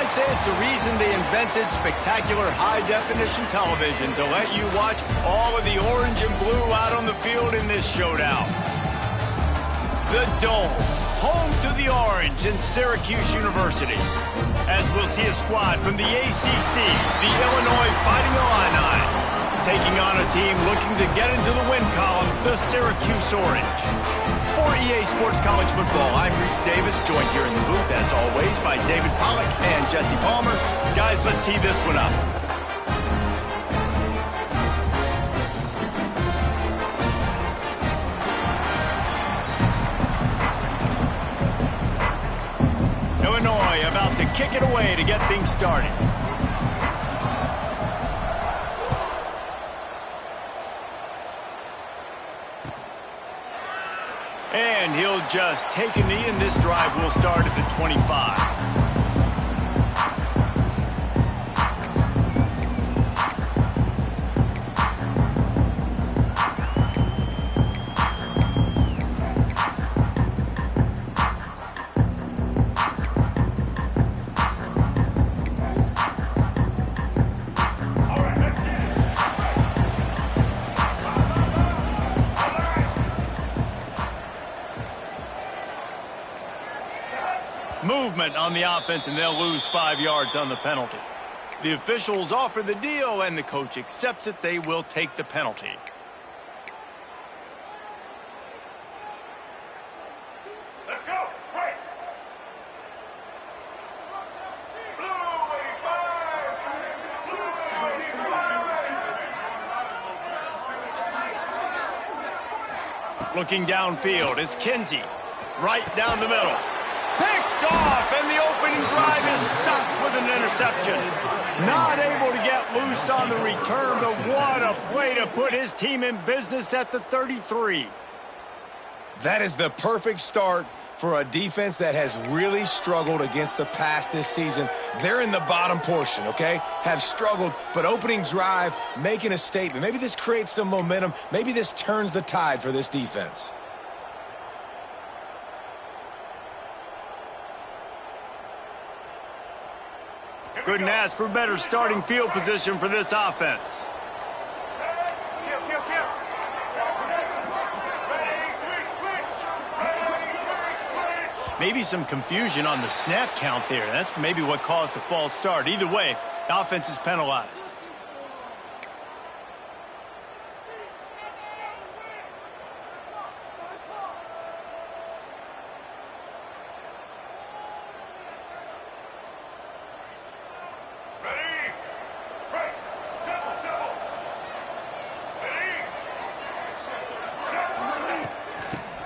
might say it's the reason they invented spectacular high-definition television to let you watch all of the orange and blue out on the field in this showdown. The Dome, home to the Orange in Syracuse University. As we'll see a squad from the ACC, the Illinois Fighting Illini, taking on a team looking to get into the win column, the Syracuse Orange. For EA Sports College Football, I'm Reese Davis, joined here in the booth, as always, by David Pollack and Jesse Palmer. Guys, let's tee this one up. Illinois about to kick it away to get things started. And he'll just take a knee, and this drive will start at the 25. Movement on the offense, and they'll lose 5 yards on the penalty. The officials offer the deal, and the coach accepts it. They will take the penalty. Let's go. Right. Looking downfield, it's Kinsey. Right down the middle. Picked off, and the opening drive is stopped with an interception. Not able to get loose on the return, but what a play to put his team in business at the 33. That is the perfect start for a defense that has really struggled against the pass this season. They're in the bottom portion, okay? Have struggled, but opening drive, making a statement. Maybe this creates some momentum. Maybe this turns the tide for this defense. Couldn't ask for better starting field position for this offense. Maybe some confusion on the snap count there. That's maybe what caused the false start. Either way, the offense is penalized.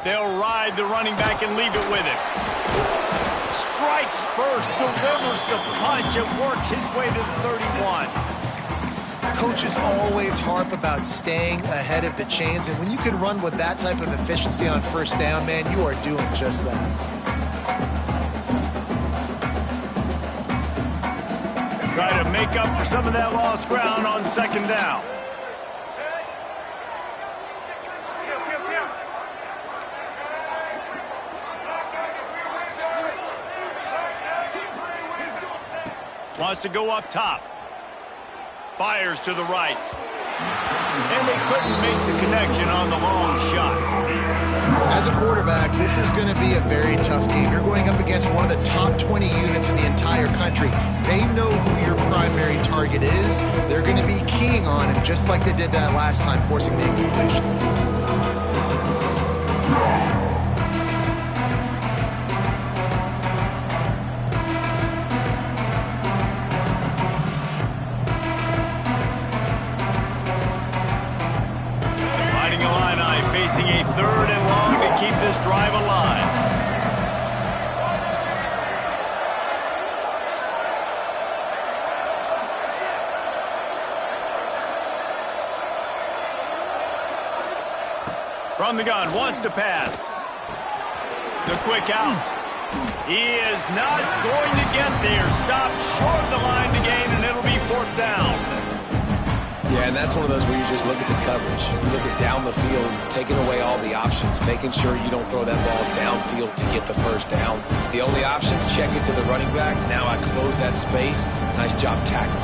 They'll ride the running back and leave it with him. Strikes first, delivers the punch, and works his way to the 31. Coaches always harp about staying ahead of the chains, and when you can run with that type of efficiency on first down, man, you are doing just that. Try to make up for some of that lost ground on second down. Wants to go up top. Fires to the right. And they couldn't make the connection on the long shot. As a quarterback, this is going to be a very tough game. You're going up against one of the top 20 units in the entire country. They know who your primary target is. They're going to be keying on him, just like they did that last time, forcing the incompletion. Facing a 3rd and long to keep this drive alive. From the gun, wants to pass. The quick out. He is not going to get there. Stopped short of the line to gain, and it'll be 4th down. Yeah, And that's one of those where you just look at the coverage. You look at down the field, taking away all the options, making sure you don't throw that ball downfield to get the first down. The only option, check it to the running back. Now I close that space. Nice job tackling.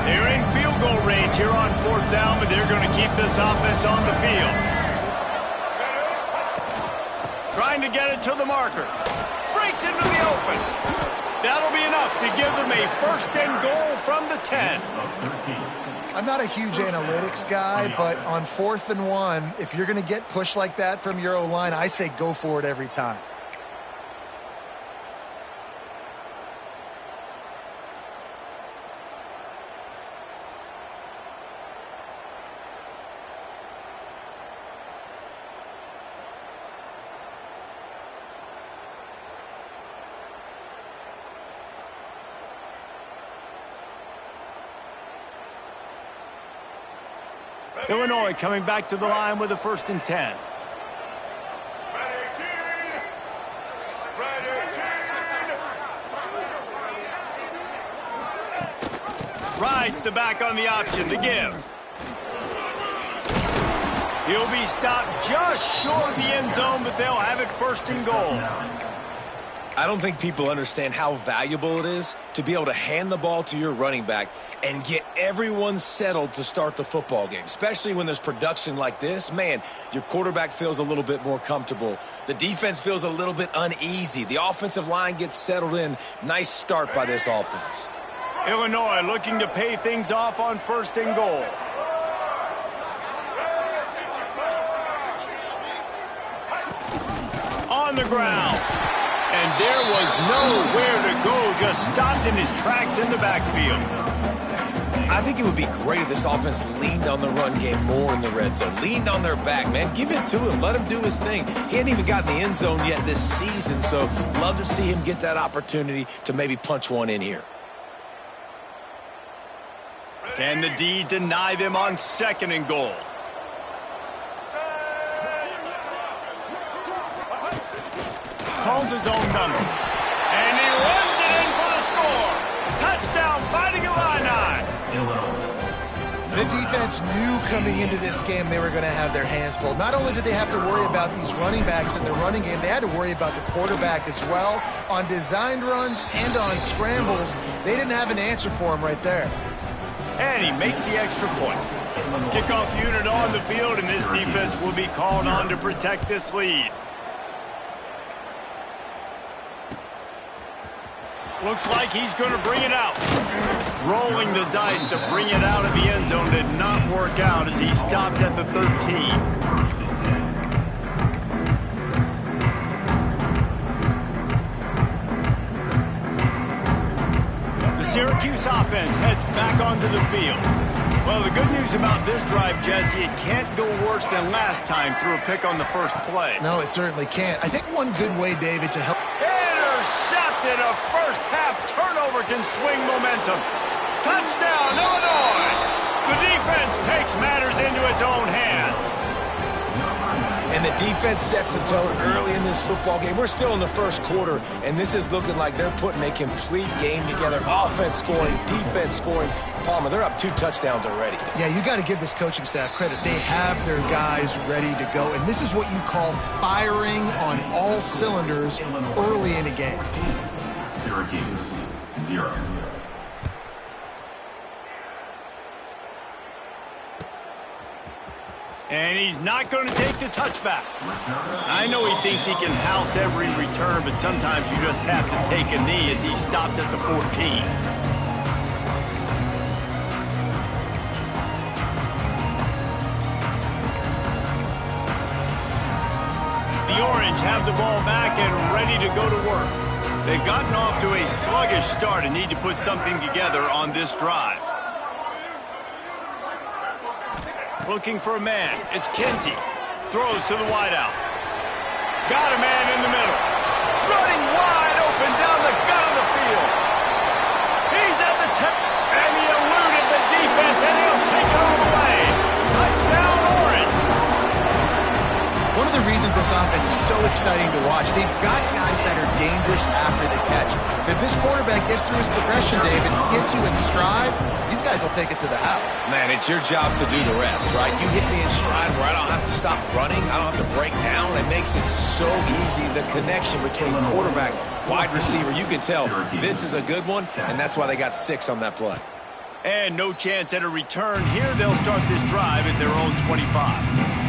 They're in field goal range here on 4th down, but they're going to keep this offense on the field. Trying to get it to the marker. Breaks into the open. That'll be enough to give them a 1st and goal from the 10. I'm not a huge analytics guy, but on 4th and 1, if you're going to get pushed like that from your O-line, I say go for it every time. Illinois coming back to the line with a 1st and 10. Rides the back on the option, the give. He'll be stopped just short of the end zone, but they'll have it 1st and goal. I don't think people understand how valuable it is to be able to hand the ball to your running back and get everyone settled to start the football game, especially when there's production like this. Man, your quarterback feels a little bit more comfortable. The defense feels a little bit uneasy. The offensive line gets settled in. Nice start by this offense. Illinois looking to pay things off on 1st and goal. On the ground. And there was nowhere to go, just stopped in his tracks in the backfield. I think it would be great if this offense leaned on the run game more in the red zone. Leaned on their back, man. Give it to him. Let him do his thing. He hadn't even gotten the end zone yet this season, so love to see him get that opportunity to maybe punch one in here. Can the D deny them on 2nd and goal? Calls his own number. And he runs it in for the score. Touchdown, Fighting Illini. The defense knew coming into this game they were going to have their hands full. Not only did they have to worry about these running backs in the running game, they had to worry about the quarterback as well. On designed runs and on scrambles, they didn't have an answer for him right there. And he makes the extra point. Kickoff unit on the field, and this defense will be called on to protect this lead. Looks like he's going to bring it out. Rolling the dice to bring it out of the end zone did not work out as he stopped at the 13. The Syracuse offense heads back onto the field. Well, the good news about this drive, Jesse, it can't go worse than last time through a pick on the first play. No, it certainly can't. I think one good way, David, to help... Intercepted! A first-half turnover can swing momentum. Touchdown, Illinois! The defense takes matters into its own hands. And the defense sets the tone early in this football game. We're still in the first quarter, and this is looking like they're putting a complete game together. Offense scoring, defense scoring. Palmer, they're up 2 touchdowns already. Yeah, you got to give this coaching staff credit. They have their guys ready to go, and this is what you call firing on all cylinders early in a game. Syracuse, 0. And he's not going to take the touchback. I know he thinks he can house every return, but sometimes you just have to take a knee as he stopped at the 14. The Orange have the ball back and ready to go to work. They've gotten off to a sluggish start and need to put something together on this drive. Looking for a man. It's Kinsey. Throws to the wideout. Got a man in the middle. Running wide open down the gut of the field. He's at the tip. And he eluded the defense, and he'll take it all the way. Touchdown, Orange. One of the reasons this offense is so exciting to watch, they've got guys that are dangerous after the catch. The if this quarterback gets through his progression, David, hits you in stride, these guys will take it to the house. Man, it's your job to do the rest, right? You hit me in stride where I don't have to stop running. I don't have to break down. It makes it so easy. The connection between quarterback, wide receiver, you can tell this is a good one, and that's why they got 6 on that play. And no chance at a return here. They'll start this drive at their own 25.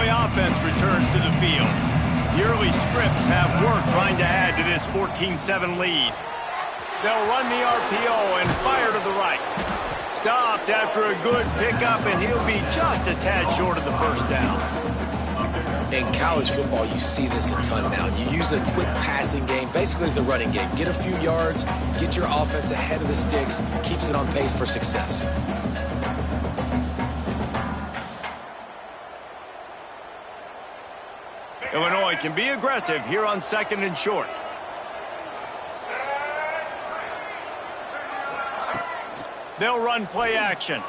Offense returns to the field. The early scripts have worked trying to add to this 14-7 lead. They'll run the RPO and fire to the right. Stopped after a good pickup, and he'll be just a tad short of the first down. In college football, you see this a ton now. You use a quick passing game, basically as the running game. Get a few yards, get your offense ahead of the sticks, keeps it on pace for success. Illinois can be aggressive here on 2nd and short. They'll run play action.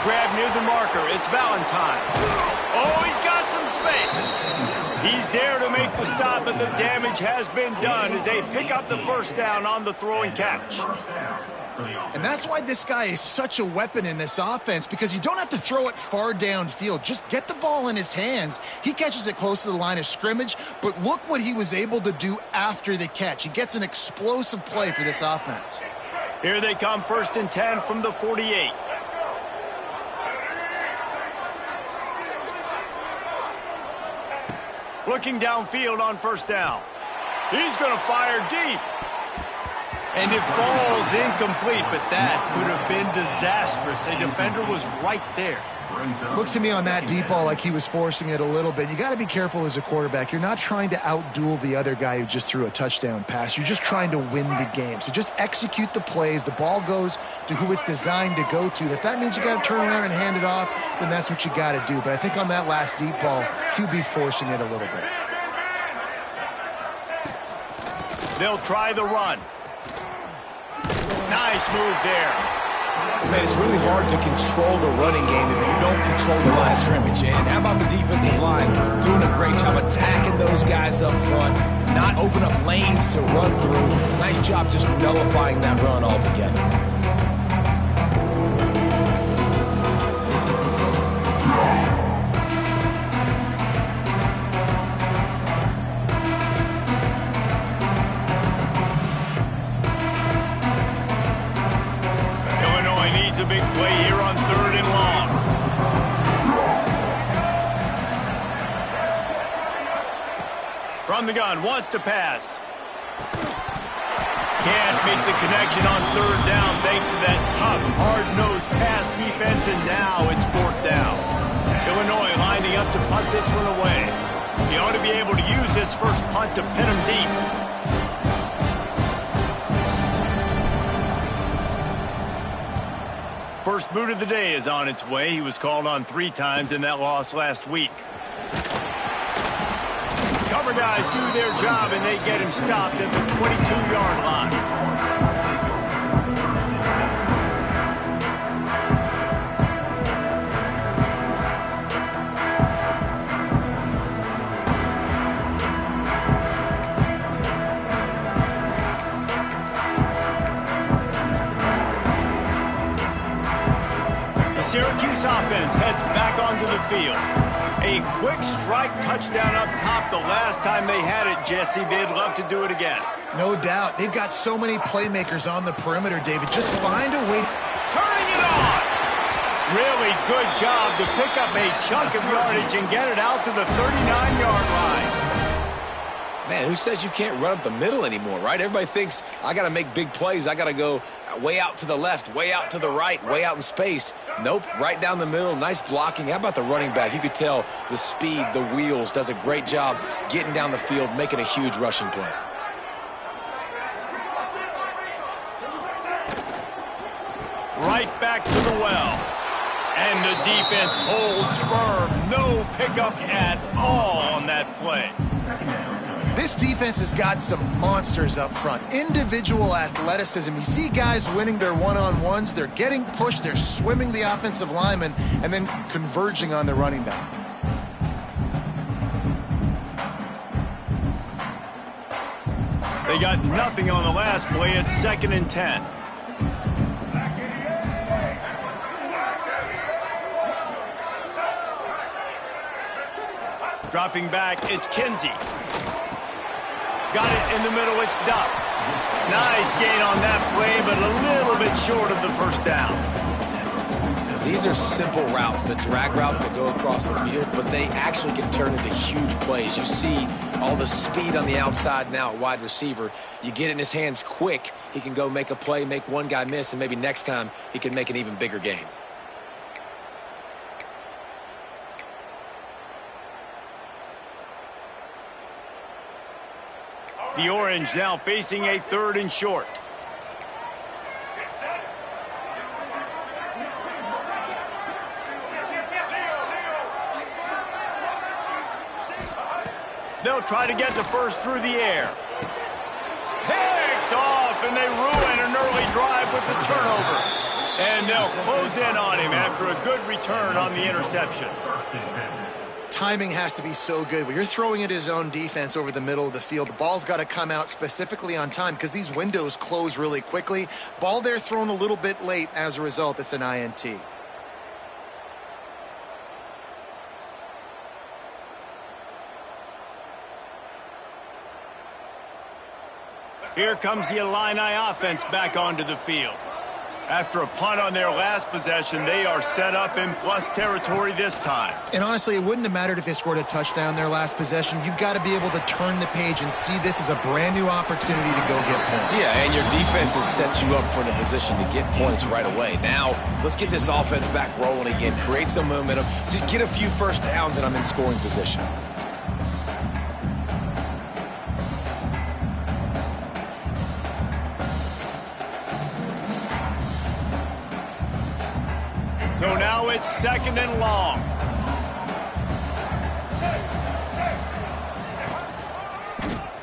Grab near the marker. It's Valentine. Oh, he's got some space. He's there to make the stop, but the damage has been done as they pick up the first down on the throw and catch. And that's why this guy is such a weapon in this offense, because you don't have to throw it far downfield. Just get the ball in his hands. He catches it close to the line of scrimmage, but look what he was able to do after the catch. He gets an explosive play for this offense. Here they come, 1st and 10 from the 48. Looking downfield on 1st down. He's going to fire deep. And it falls incomplete, but that could have been disastrous. A defender was right there. Look to me on that deep ball like he was forcing it a little bit. You got to be careful as a quarterback. You're not trying to outduel the other guy who just threw a touchdown pass. You're just trying to win the game. So just execute the plays. The ball goes to who it's designed to go to. And if that means you got to turn around and hand it off, then that's what you got to do. But I think on that last deep ball, QB forcing it a little bit. They'll try the run. Nice move there. Man, it's really hard to control the running game if you don't control the line of scrimmage. And how about the defensive line doing a great job attacking those guys up front, not open up lanes to run through. Nice job just nullifying that run altogether. A big play here on 3rd and long. From the gun, wants to pass. Can't make the connection on 3rd down thanks to that tough, hard-nosed pass defense, and now it's 4th down. Illinois lining up to punt this one away. He ought to be able to use this first punt to pin him deep. First boot of the day is on its way. He was called on 3 times in that loss last week. Cover guys do their job, and they get him stopped at the 22-yard line. Syracuse offense heads back onto the field. A quick strike touchdown up top the last time they had it, Jesse. They'd love to do it again. No doubt. They've got so many playmakers on the perimeter, David. Just find a way. Turning it on! Really good job to pick up a chunk of yardage and get it out to the 39-yard line. Man, who says you can't run up the middle anymore, right? Everybody thinks, I got to make big plays. I got to go way out to the left, way out to the right, way out in space. Nope, right down the middle. Nice blocking. How about the running back? You could tell the speed, the wheels, does a great job getting down the field, making a huge rushing play. Right back to the well. And the defense holds firm. No pickup at all on that play. This defense has got some monsters up front. Individual athleticism. You see guys winning their one-on-ones. They're getting pushed. They're swimming the offensive lineman and then converging on the running back. They got nothing on the last play. It's 2nd and 10. Dropping back, it's Kinsey. Got it in the middle, it's Duff. Nice gain on that play, but a little bit short of the first down. These are simple routes, the drag routes that go across the field, but they actually can turn into huge plays. You see all the speed on the outside now at wide receiver. You get it in his hands quick, he can go make a play, make one guy miss, and maybe next time he can make an even bigger gain. The Orange now facing a 3rd and short. They'll try to get the first through the air. Picked off, and they ruin an early drive with the turnover. And they'll close in on him after a good return on the interception. Timing has to be so good. When you're throwing at his own defense over the middle of the field, the ball's got to come out specifically on time because these windows close really quickly. Ball there thrown a little bit late. As a result, it's an INT. Here comes the Illini offense back onto the field. After a punt on their last possession, they are set up in plus territory this time. And honestly, it wouldn't have mattered if they scored a touchdown their last possession. You've got to be able to turn the page and see this as a brand new opportunity to go get points. Yeah, and your defense has set you up for a position to get points right away. Now, let's get this offense back rolling again, create some momentum, just get a few first downs, and I'm in scoring position. So now it's 2nd and long.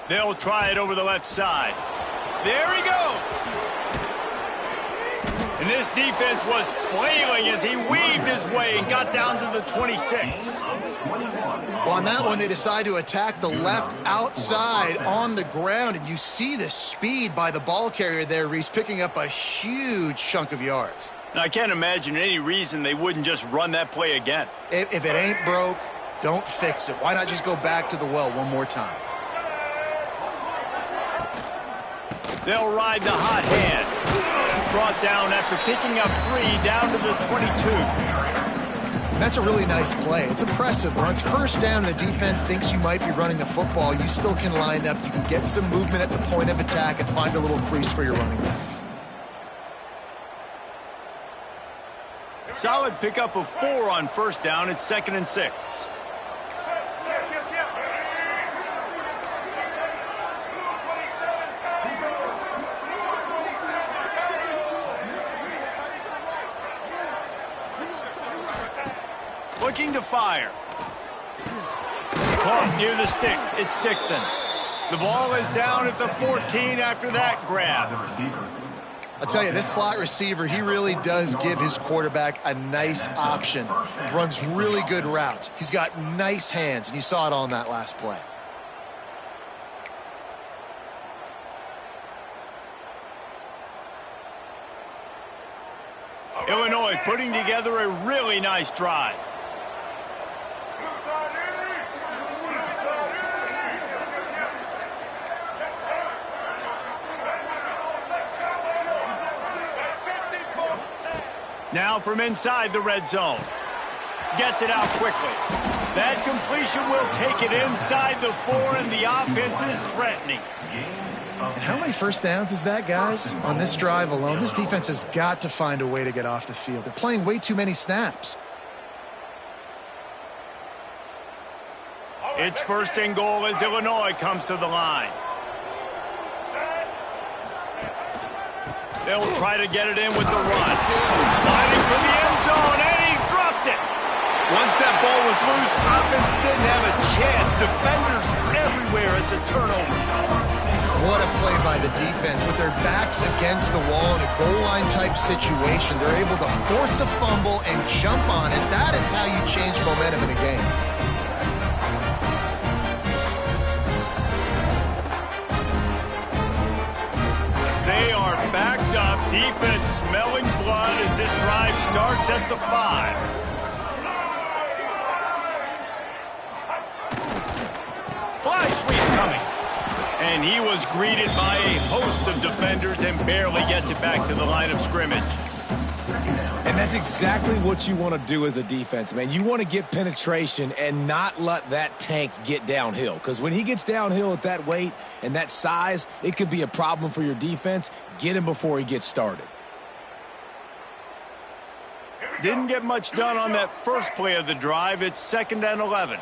They'll try it over the left side. There he goes. And this defense was flailing as he weaved his way and got down to the 26. Well, on that one, they decide to attack the left outside on the ground, and you see the speed by the ball carrier there, Reese, picking up a huge chunk of yards. Now, I can't imagine any reason they wouldn't just run that play again. If it ain't broke, don't fix it. Why not just go back to the well one more time? They'll ride the hot hand. Brought down after picking up 3 down to the 22. That's a really nice play. It's impressive. Once first down and the defense thinks you might be running the football, you still can line up. You can get some movement at the point of attack and find a little crease for your running back. Solid pickup of 4 on first down. It's 2nd and 6. Looking to fire. Caught near the sticks. It's Dixon. The ball is down at the 14 after that grab. I'll tell you, this slot receiver, he really does give his quarterback a nice option. Runs really good routes. He's got nice hands, and you saw it all in that last play. Illinois putting together a really nice drive. Now from inside the red zone. Gets it out quickly. That completion will take it inside the 4, and the offense is threatening. And how many first downs is that, guys? On this drive alone, this defense has got to find a way to get off the field. They're playing way too many snaps. It's 1st and goal as Illinois comes to the line. They'll try to get it in with the run. Fighting for the end zone, and he dropped it. Once that ball was loose, offense didn't have a chance. Defenders everywhere. It's a turnover. What a play by the defense. With their backs against the wall in a goal line type situation, they're able to force a fumble and jump on it. That is how you change momentum in a game. They are backed up. Defense smelling blood as this drive starts at the 5. Fly sweep coming. And he was greeted by a host of defenders and barely gets it back to the line of scrimmage. And that's exactly what you want to do as a defense, man. You want to get penetration and not let that tank get downhill. Because when he gets downhill at that weight and that size, it could be a problem for your defense. Get him before he gets started. Didn't get much done on that first play of the drive. It's 2nd and 11.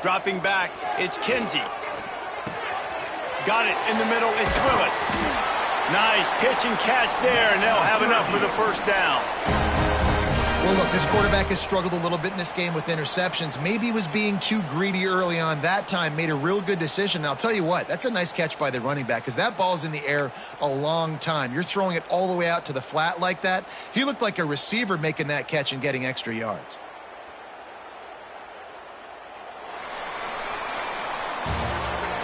Dropping back, it's Kinsey. Got it in the middle, it's Willis. Nice pitch and catch there, and they'll have enough for the first down. Well, look, this quarterback has struggled a little bit in this game with interceptions. Maybe he was being too greedy early on that time, made a real good decision. And I'll tell you what, that's a nice catch by the running back because that ball's in the air a long time. You're throwing it all the way out to the flat like that. He looked like a receiver making that catch and getting extra yards.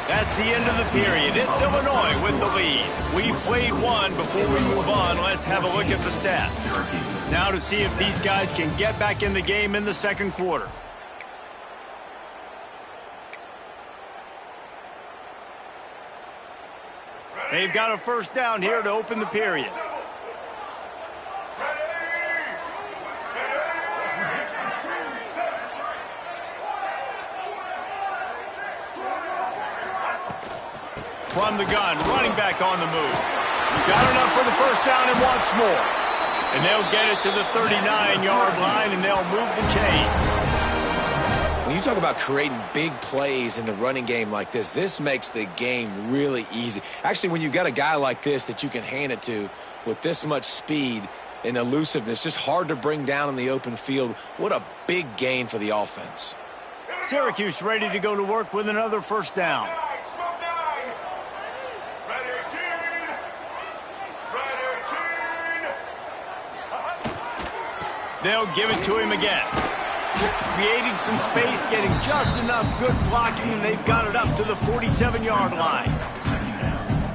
That's the end of the period. It's Illinois with the lead. We've played one. Before we move on, let's have a look at the stats. Now to see if these guys can get back in the game in the second quarter. They've got a first down here to open the period. From the gun, running back on the move. Got enough for the first down and wants more. And they'll get it to the 39-yard line, and they'll move the chains. When you talk about creating big plays in the running game like this makes the game really easy. Actually, when you've got a guy like this that you can hand it to with this much speed and elusiveness, just hard to bring down in the open field, what a big gain for the offense. Syracuse ready to go to work with another first down. They'll give it to him again. Creating some space, getting just enough good blocking, and they've got it up to the 47-yard line.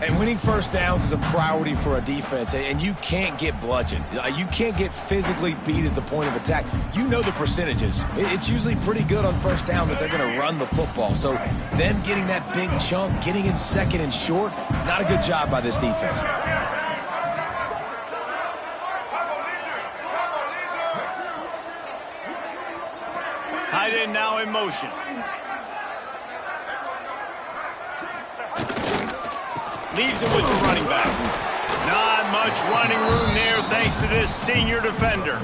And winning first downs is a priority for a defense, and you can't get bludgeoned. You can't get physically beat at the point of attack. You know the percentages. It's usually pretty good on first down that they're going to run the football. So them getting that big chunk, getting in second and short, not a good job by this defense. Tight end now in motion. Leaves it with the running back. Not much running room there thanks to this senior defender.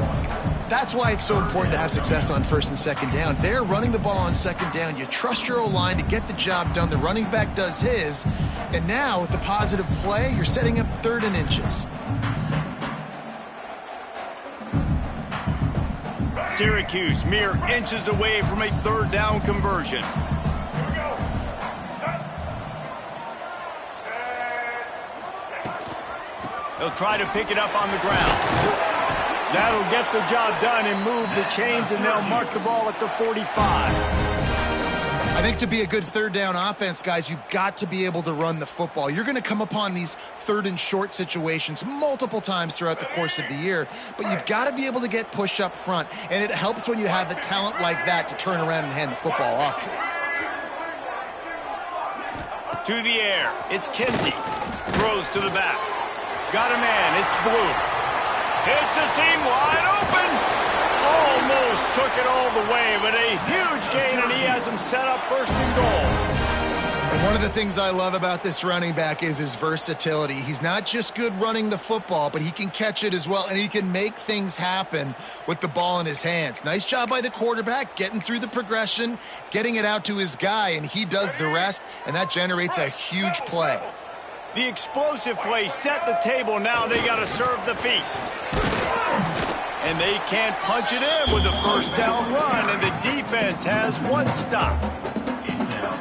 That's why it's so important to have success on first and second down. They're running the ball on second down. You trust your O-line to get the job done. The running back does his. And now with the positive play, you're setting up 3rd and inches. Syracuse mere inches away from a 3rd down conversion. They'll try to pick it up on the ground. That'll get the job done and move the chains, and they'll mark the ball at the 45. I think to be a good 3rd down offense, guys, you've got to be able to run the football. You're going to come upon these 3rd and short situations multiple times throughout the course of the year, but you've got to be able to get push up front, and it helps when you have a talent like that to turn around and hand the football off to. To the air, it's Kinsey. Throws to the back. Got a man, it's Blue. Hits a seam wide open. Almost took it all the way, but a huge gain, and he has him set up 1st and goal. And one of the things I love about this running back is his versatility. He's not just good running the football, but he can catch it as well, and he can make things happen with the ball in his hands. Nice job by the quarterback, getting through the progression, getting it out to his guy, and he does the rest, and that generates a huge play. The explosive play set the table. Now they got to serve the feast. And they can't punch it in with a first down run, and the defense has one stop.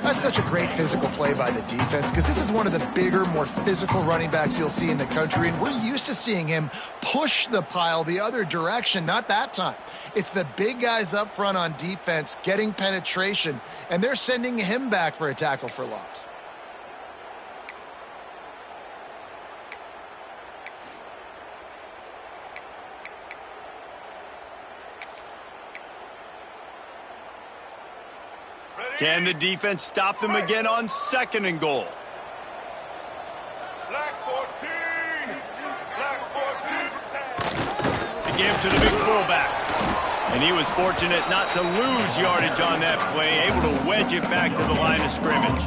That's such a great physical play by the defense because this is one of the bigger, more physical running backs you'll see in the country, and we're used to seeing him push the pile the other direction. Not that time. It's the big guys up front on defense getting penetration, and they're sending him back for a tackle for loss. Can the defense stop them again on 2nd and goal? Black 14! Black 14! The give to the big fullback. And he was fortunate not to lose yardage on that play, able to wedge it back to the line of scrimmage.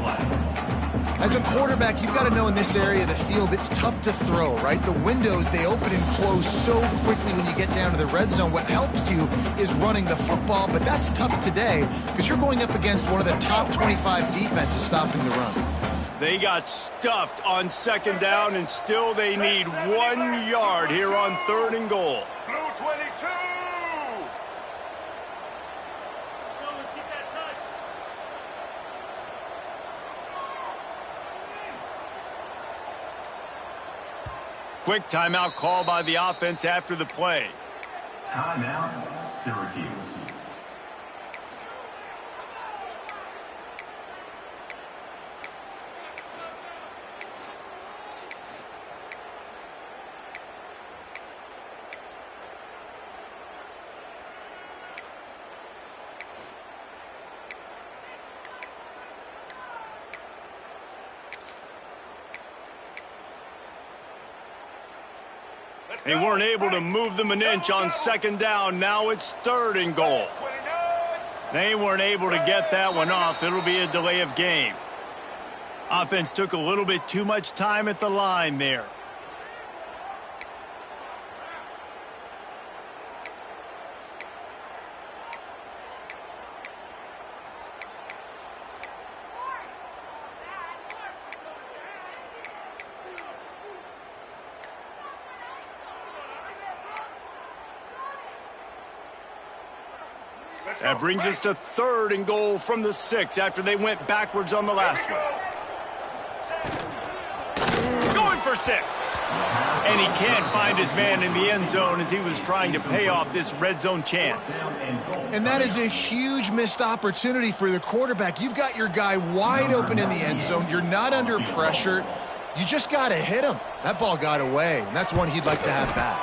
As a quarterback, you've got to know in this area of the field, it's tough to throw, right? The windows, they open and close so quickly when you get down to the red zone. What helps you is running the football, but that's tough today because you're going up against one of the top 25 defenses stopping the run. They got stuffed on 2nd down, and still they need 1 yard here on 3rd and goal. Blue 22! Quick timeout call by the offense after the play. Timeout, Syracuse. They weren't able to move them an inch on 2nd down. Now it's 3rd and goal. They weren't able to get that one off. It'll be a delay of game. Offense took a little bit too much time at the line there. That brings us to 3rd and goal from the 6 after they went backwards on the last one. Going for 6. And he can't find his man in the end zone as he was trying to pay off this red zone chance. And that is a huge missed opportunity for the quarterback. You've got your guy wide open in the end zone. You're not under pressure. You just got to hit him. That ball got away, and that's one he'd like to have back.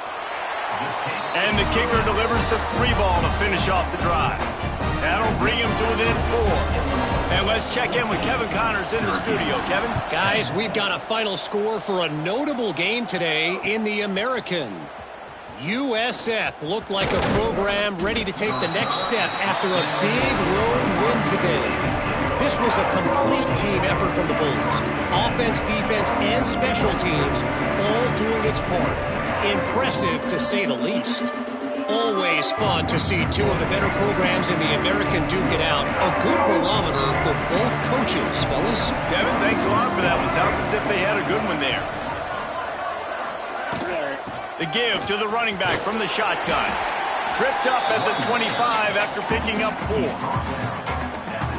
And the kicker delivers the 3 ball to finish off the drive. That'll bring him to within 4. And let's check in with Kevin Connors in the studio. Kevin? Guys, we've got a final score for a notable game today in the American. USF looked like a program ready to take the next step after a big road win today. This was a complete team effort from the Bulls. Offense, defense, and special teams all doing its part. Impressive, to say the least. Always fun to see 2 of the better programs in the American duke it out. A good barometer for both coaches, fellas. Kevin, thanks a lot for that one. Sounds as if they had a good one there. The give to the running back from the shotgun. Tripped up at the 25 after picking up 4.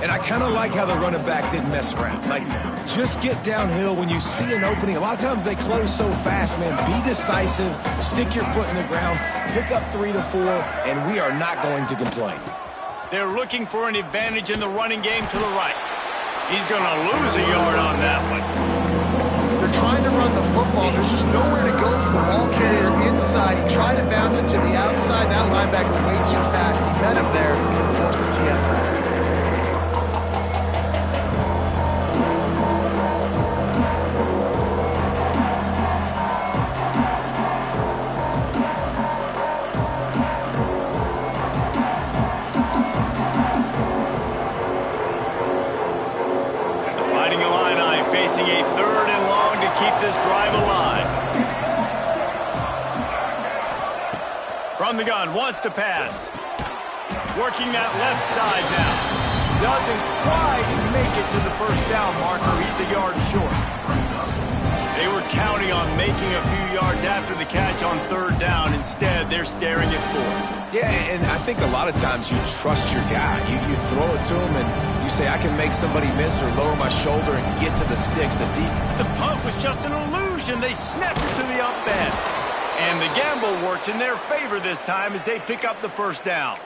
And I kind of like how the running back didn't mess around. Like, just get downhill when you see an opening. A lot of times they close so fast, man. Be decisive, stick your foot in the ground, pick up 3 to 4, and we are not going to complain. They're looking for an advantage in the running game to the right. He's going to lose a yard on that one. They're trying to run the football. There's just nowhere to go for the ball carrier inside. He tried to bounce it to the outside. That linebacker way too fast. He met him there and forced the TFL. Fighting From the gun, wants to pass. Working that left side now. Doesn't quite make it to the first down marker. He's a yard short. They were counting on making a few yards after the catch on third down. Instead, they're staring at fourth. Yeah, and I think a lot of times you trust your guy. You throw it to him and you say, I can make somebody miss or lower my shoulder and get to the sticks. The punt was just an illusion. They snapped it to the up end. And the gamble works in their favor this time as they pick up the first down.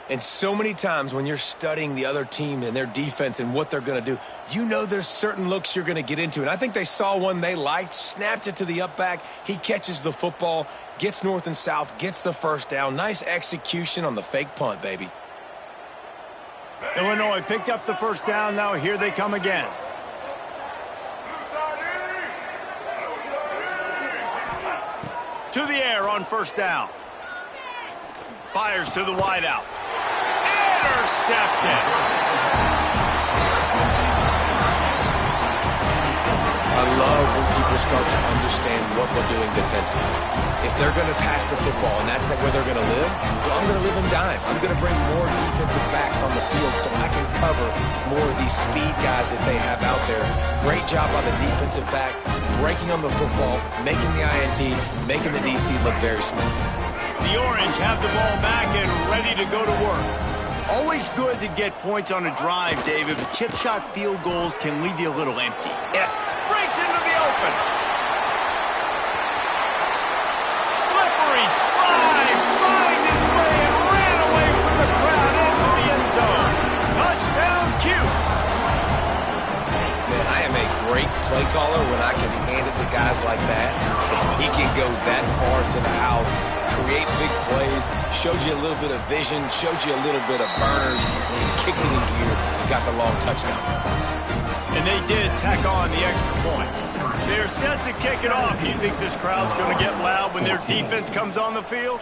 And so many times when you're studying the other team and their defense and what they're going to do, you know there's certain looks you're going to get into. And I think they saw one they liked, snapped it to the up back. He catches the football, gets north and south, gets the first down. Nice execution on the fake punt, baby. Illinois picked up the first down. Now here they come again. To the air on first down. Fires to the wideout. Intercepted. I love when people start to understand what we're doing defensively. If they're going to pass the football and that's where they're going to live, well, I'm going to live in dime. I'm going to bring more defensive backs on the field so I can cover more of these speed guys that they have out there. Great job by the defensive back, breaking on the football, making the INT, making the DC look very smart. The Orange have the ball back and ready to go to work. Always good to get points on a drive, David, but chip shot field goals can leave you a little empty. Yeah, breaks into the open. Slippery slide, find his way and ran away from the crowd into the end zone. Touchdown, Cuse. Man, I am a great play caller when I can hand it to guys like that. He can go that far to the house, create big plays, showed you a little bit of vision, showed you a little bit of burners, and he kicked it in gear and got the long touchdown. And they did tack on the extra point. They're set to kick it off. You think this crowd's going to get loud when their defense comes on the field?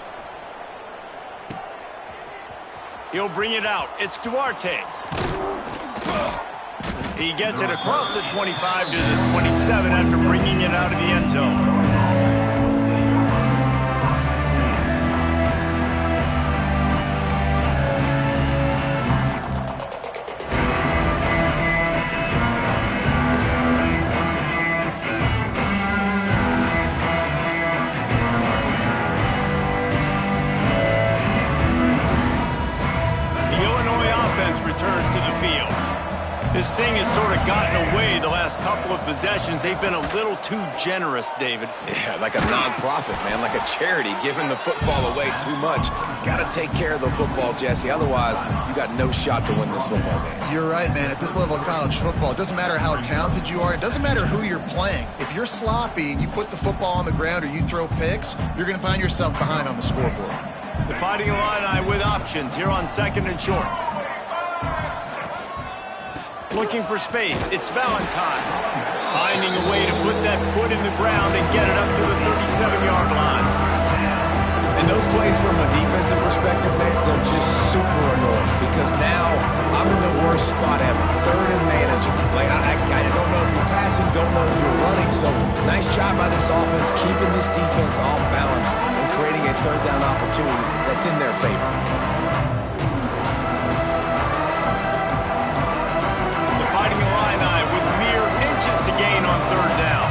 He'll bring it out. It's Duarte. He gets it across the 25 to the 27 after bringing it out of the end zone. Returns to the field. This thing has sort of gotten away the last couple of possessions. They've been a little too generous, David. Yeah, like a non-profit, man, like a charity, giving the football away too much. Got to take care of the football, Jesse. Otherwise, you got no shot to win this football game. You're right, man. At this level of college football, it doesn't matter how talented you are. It doesn't matter who you're playing. If you're sloppy and you put the football on the ground or you throw picks, you're going to find yourself behind on the scoreboard. The Fighting Illini with options here on second and short. Looking for space. It's Valentine. Finding a way to put that foot in the ground and get it up to the 37-yard line. And those plays from a defensive perspective, man, they're just super annoying because now I'm in the worst spot ever. Third and manageable. Like, I don't know if you're passing, don't know if you're running. So nice job by this offense keeping this defense off balance and creating a third down opportunity that's in their favor. With mere inches to gain on third down.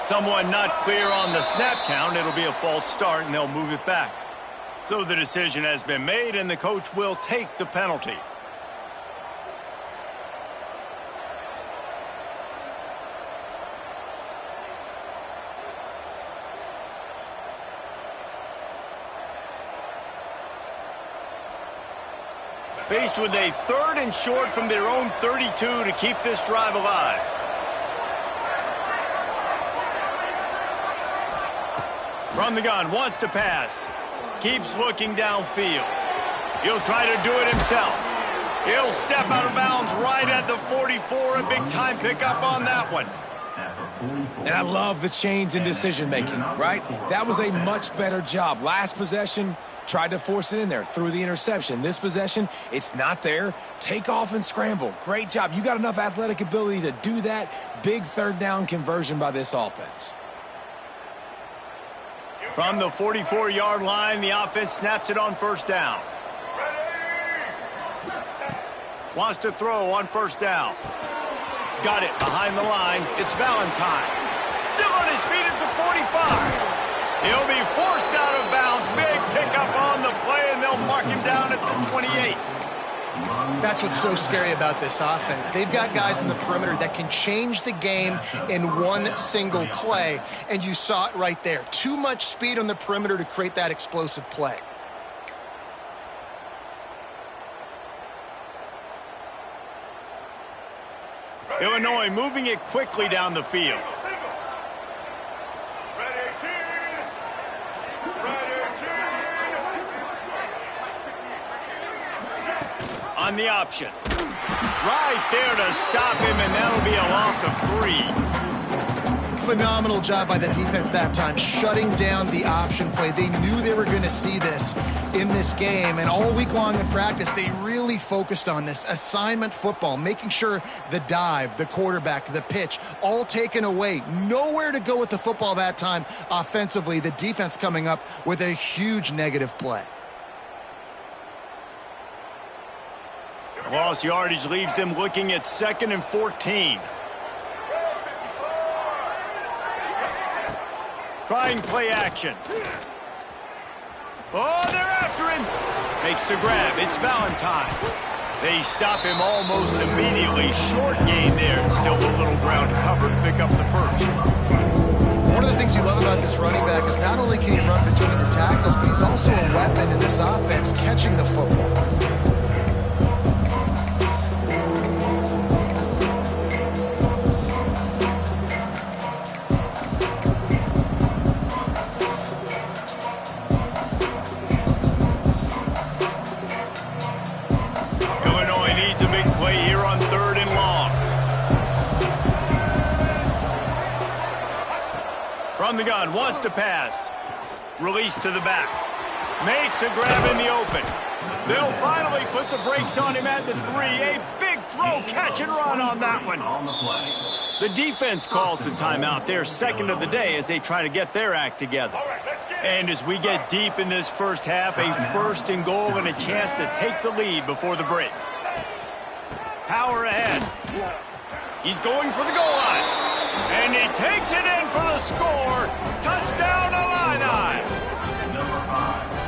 Someone not clear on the snap count. It'll be a false start, and they'll move it back. So the decision has been made, and the coach will take the penalty. Faced with a third and short from their own 32 to keep this drive alive. From the gun, wants to pass. Keeps looking downfield. He'll try to do it himself. He'll step out of bounds right at the 44. A big-time pickup on that one. And I love the change in decision-making, right? That was a much better job. Last possession, Tried to force it in there through the interception. This possession, it's not there. Take off and scramble. Great job. You got enough athletic ability to do that. Big third down conversion by this offense. From the 44-yard line, the offense snaps it on first down. Wants to throw on first down. Got it behind the line. It's Valentine. Still on his feet at the 45. He'll be forced out of bounds. Big pickup on the play, and they'll mark him down at the 28. That's what's so scary about this offense. They've got guys in the perimeter that can change the game in one single play, and you saw it right there. Too much speed on the perimeter to create that explosive play. Illinois moving it quickly down the field. On the option. Right there to stop him, and that'll be a loss of 3. Phenomenal job by the defense that time, shutting down the option play. They knew they were going to see this in this game, and all week long in practice, they really focused on this assignment football, making sure the dive, the quarterback, the pitch, all taken away. Nowhere to go with the football that time offensively. The defense coming up with a huge negative play. Lost yardage leaves them looking at 2nd and 14. Trying play action. Oh, they're after him. Makes the grab. It's Valentine. They stop him almost immediately. Short gain there. Still a little ground to cover to pick up the first. One of the things you love about this running back is not only can he run between the tackles, but he's also a weapon in this offense, catching the football. From the gun, wants to pass. Release to the back. Makes a grab in the open. They'll finally put the brakes on him at the 3. A big throw, catch and run on that one. The defense calls the timeout. Their second of the day as they try to get their act together. And as we get deep in this first half, a 1st and goal and a chance to take the lead before the break. Power ahead. He's going for the goal line. And he takes it in for the score. Touchdown, Illini.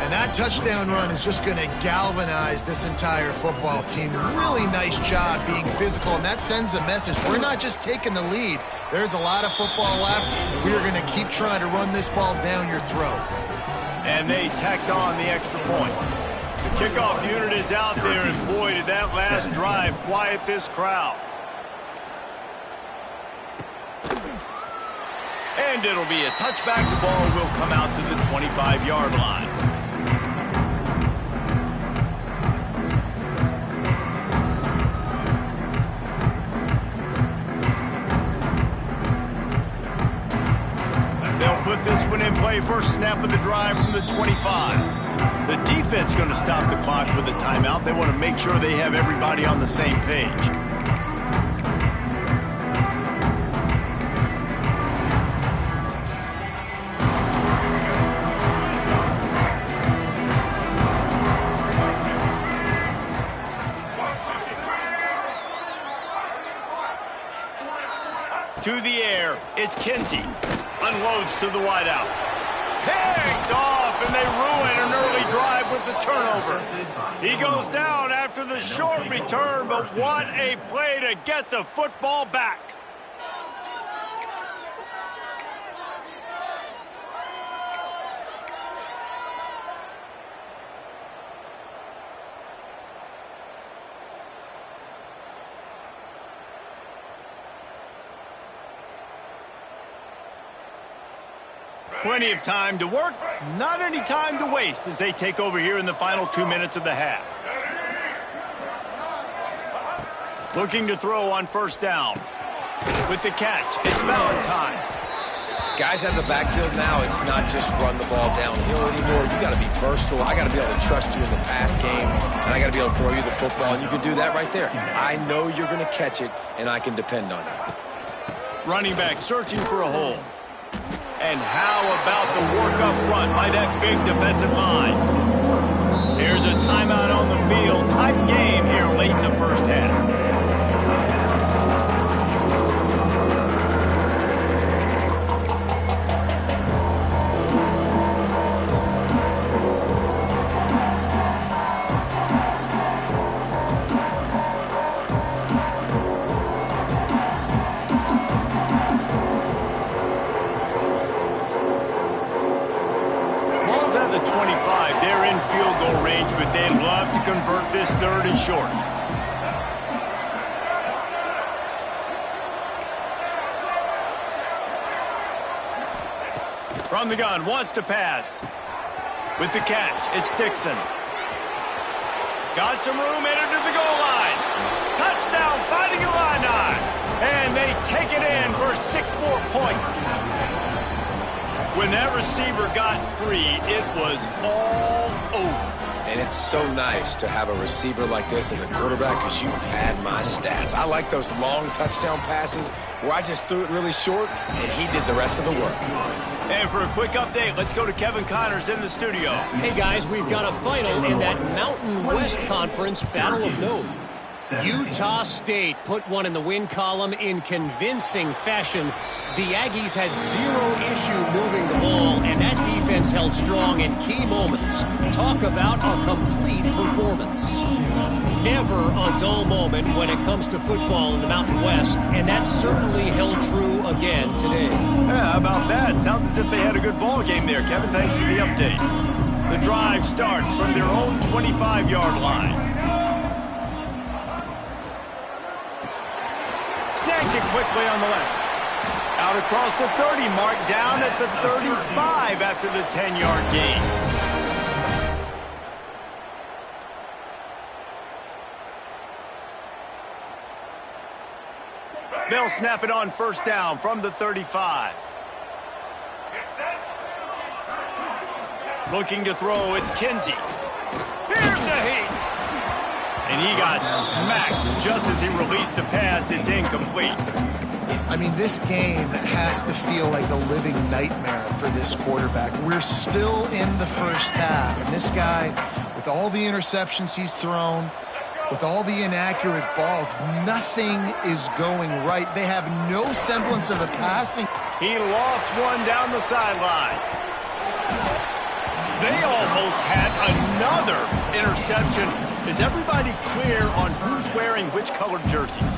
And that touchdown run is just going to galvanize this entire football team. Really nice job being physical, and that sends a message. We're not just taking the lead. There's a lot of football left, and we are going to keep trying to run this ball down your throat. And they tacked on the extra point. The kickoff unit is out there, and boy, did that last drive quiet this crowd. And it'll be a touchback. The ball will come out to the 25-yard line. They'll put this one in play. First snap of the drive from the 25. The defense going to stop the clock with a timeout. They want to make sure they have everybody on the same page. To the air, it's Kinsey. Unloads to the wideout. Picked off, and they ruin an early drive with the turnover. He goes down after the short return, but what a play to get the football back. Plenty of time to work, not any time to waste as they take over here in the final 2 minutes of the half. Looking to throw on first down. With the catch, it's Valentine. Guys out of the backfield now, it's not just run the ball downhill anymore. You got to be versatile. I got to be able to trust you in the pass game, and I got to be able to throw you the football, and you can do that right there. I know you're going to catch it, and I can depend on you. Running back searching for a hole. And how about the work up front by that big defensive line? Here's a timeout on the field. Tight game here late in the first half. They'd love to convert this third and short. From the gun, wants to pass. With the catch, it's Dixon. Got some room, entered to the goal line. Touchdown, fighting Illini. And they take it in for 6 more points. When that receiver got free, it was all over. And it's so nice to have a receiver like this as a quarterback because you pad my stats. I like those long touchdown passes where I just threw it really short and he did the rest of the work. And for a quick update, let's go to Kevin Connors in the studio. Hey, guys, we've got a final in that Mountain West Conference Battle of Note. Utah State put one in the win column in convincing fashion. The Aggies had 0 issue moving the ball, and that defense held strong in key moments. Talk about a complete performance. Never a dull moment when it comes to football in the Mountain West, and that certainly held true again today. Yeah, how about that? Sounds as if they had a good ball game there, Kevin. Thanks for the update. The drive starts from their own 25-yard line. Snacks it quickly on the left. Out across the 30, marked down at the 35 after the 10-yard gain. They'll snap it on first down from the 35. Looking to throw, it's Kinsey. Here's a heat. And he got smacked just as he released the pass. It's incomplete. I mean, this game has to feel like a living nightmare for this quarterback. We're still in the first half, and this guy, with all the interceptions he's thrown, with all the inaccurate balls, nothing is going right. They have no semblance of a passing. He lost one down the sideline. They almost had another interception. Is everybody clear on who's wearing which colored jerseys?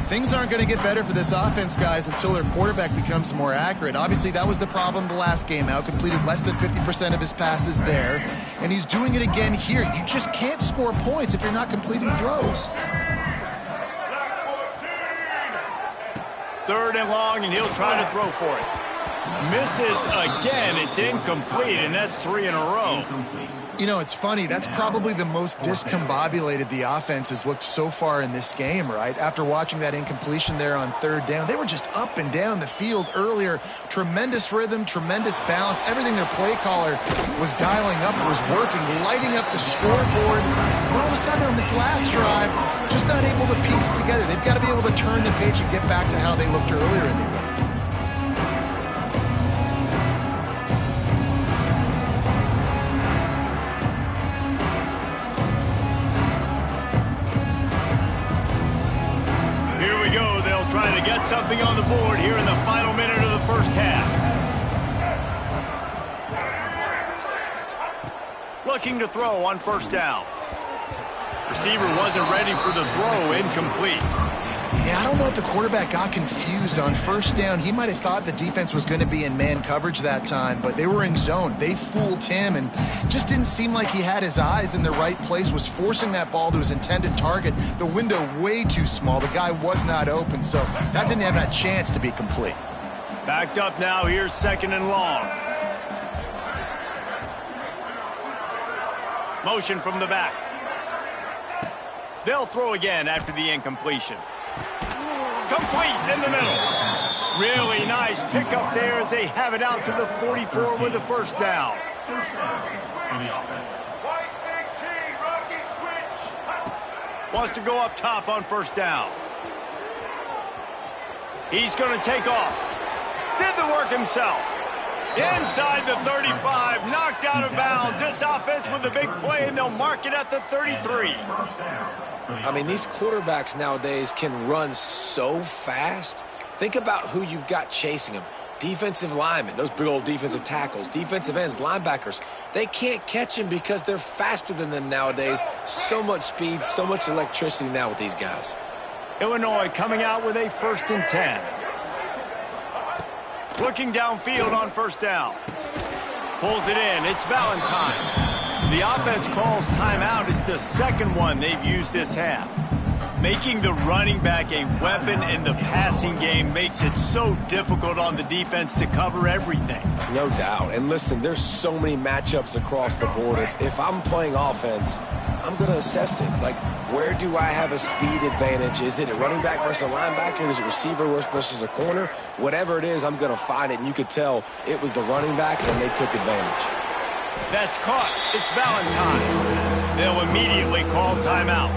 Things aren't going to get better for this offense, guys, until their quarterback becomes more accurate. Obviously, that was the problem the last game out. Completed less than 50% of his passes there, and he's doing it again here. You just can't score points if you're not completing throws. 3rd and long, and he'll try to throw for it. Misses again. It's incomplete, and that's 3 in a row. You know, it's funny. That's probably the most discombobulated the offense has looked so far in this game, right? After watching that incompletion there on 3rd down, they were just up and down the field earlier. Tremendous rhythm, tremendous balance. Everything their play caller was dialing up, it was working, lighting up the scoreboard. But all of a sudden on this last drive, just not able to piece it together. They've got to be able to turn the page and get back to how they looked earlier in the game. Trying to get something on the board here in the final minute of the first half. Looking to throw on first down. Receiver wasn't ready for the throw, incomplete. Yeah, I don't know if the quarterback got confused on first down. He might have thought the defense was going to be in man coverage that time, but they were in zone. They fooled him and just didn't seem like he had his eyes in the right place, was forcing that ball to his intended target. The window way too small. The guy was not open, so that didn't have that chance to be complete. Backed up now. Here's 2nd and long. Motion from the back. They'll throw again after the incompletion. Complete in the middle. Really nice pickup there as they have it out to the 44 with the first down. First down for the offense. White 18, Rocky switch. Wants to go up top on first down. He's going to take off. Did the work himself. Inside the 35, knocked out of bounds. This offense with a big play, and they'll mark it at the 33. I mean, these quarterbacks nowadays can run so fast. Think about who you've got chasing them. Defensive linemen, those big old defensive tackles, defensive ends, linebackers. They can't catch him because they're faster than them nowadays. So much speed, so much electricity now with these guys. Illinois coming out with a 1st and 10. Looking downfield on first down. Pulls it in. It's Valentine. The offense calls timeout. It's the second one they've used this half. Making the running back a weapon in the passing game makes it so difficult on the defense to cover everything. No doubt. And listen, there's so many matchups across the board. If I'm playing offense, I'm going to assess it. Like, where do I have a speed advantage? Is it a running back versus a linebacker? Is it receiver versus a corner? Whatever it is, I'm going to find it. And you could tell it was the running back, and they took advantage. That's caught. It's Valentine. They'll immediately call timeout.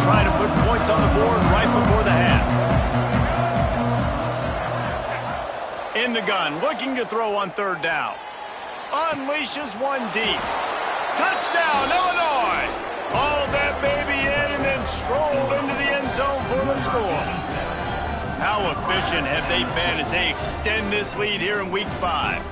Try to put points on the board right before the half. In the gun, looking to throw on third down. Unleashes one deep. Touchdown, Illinois! Hauled that baby in and then strolled into the end zone for the score. How efficient have they been as they extend this lead here in Week 5?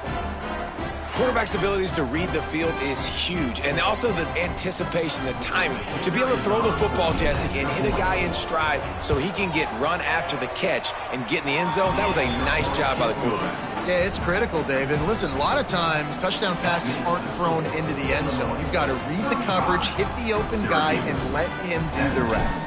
Quarterback's abilities to read the field is huge, and also the anticipation, the timing. To be able to throw the football, Jesse, and hit a guy in stride so he can get run after the catch and get in the end zone, that was a nice job by the quarterback. Yeah, it's critical, David. And listen, a lot of times touchdown passes aren't thrown into the end zone. You've got to read the coverage, hit the open guy, and let him do the rest.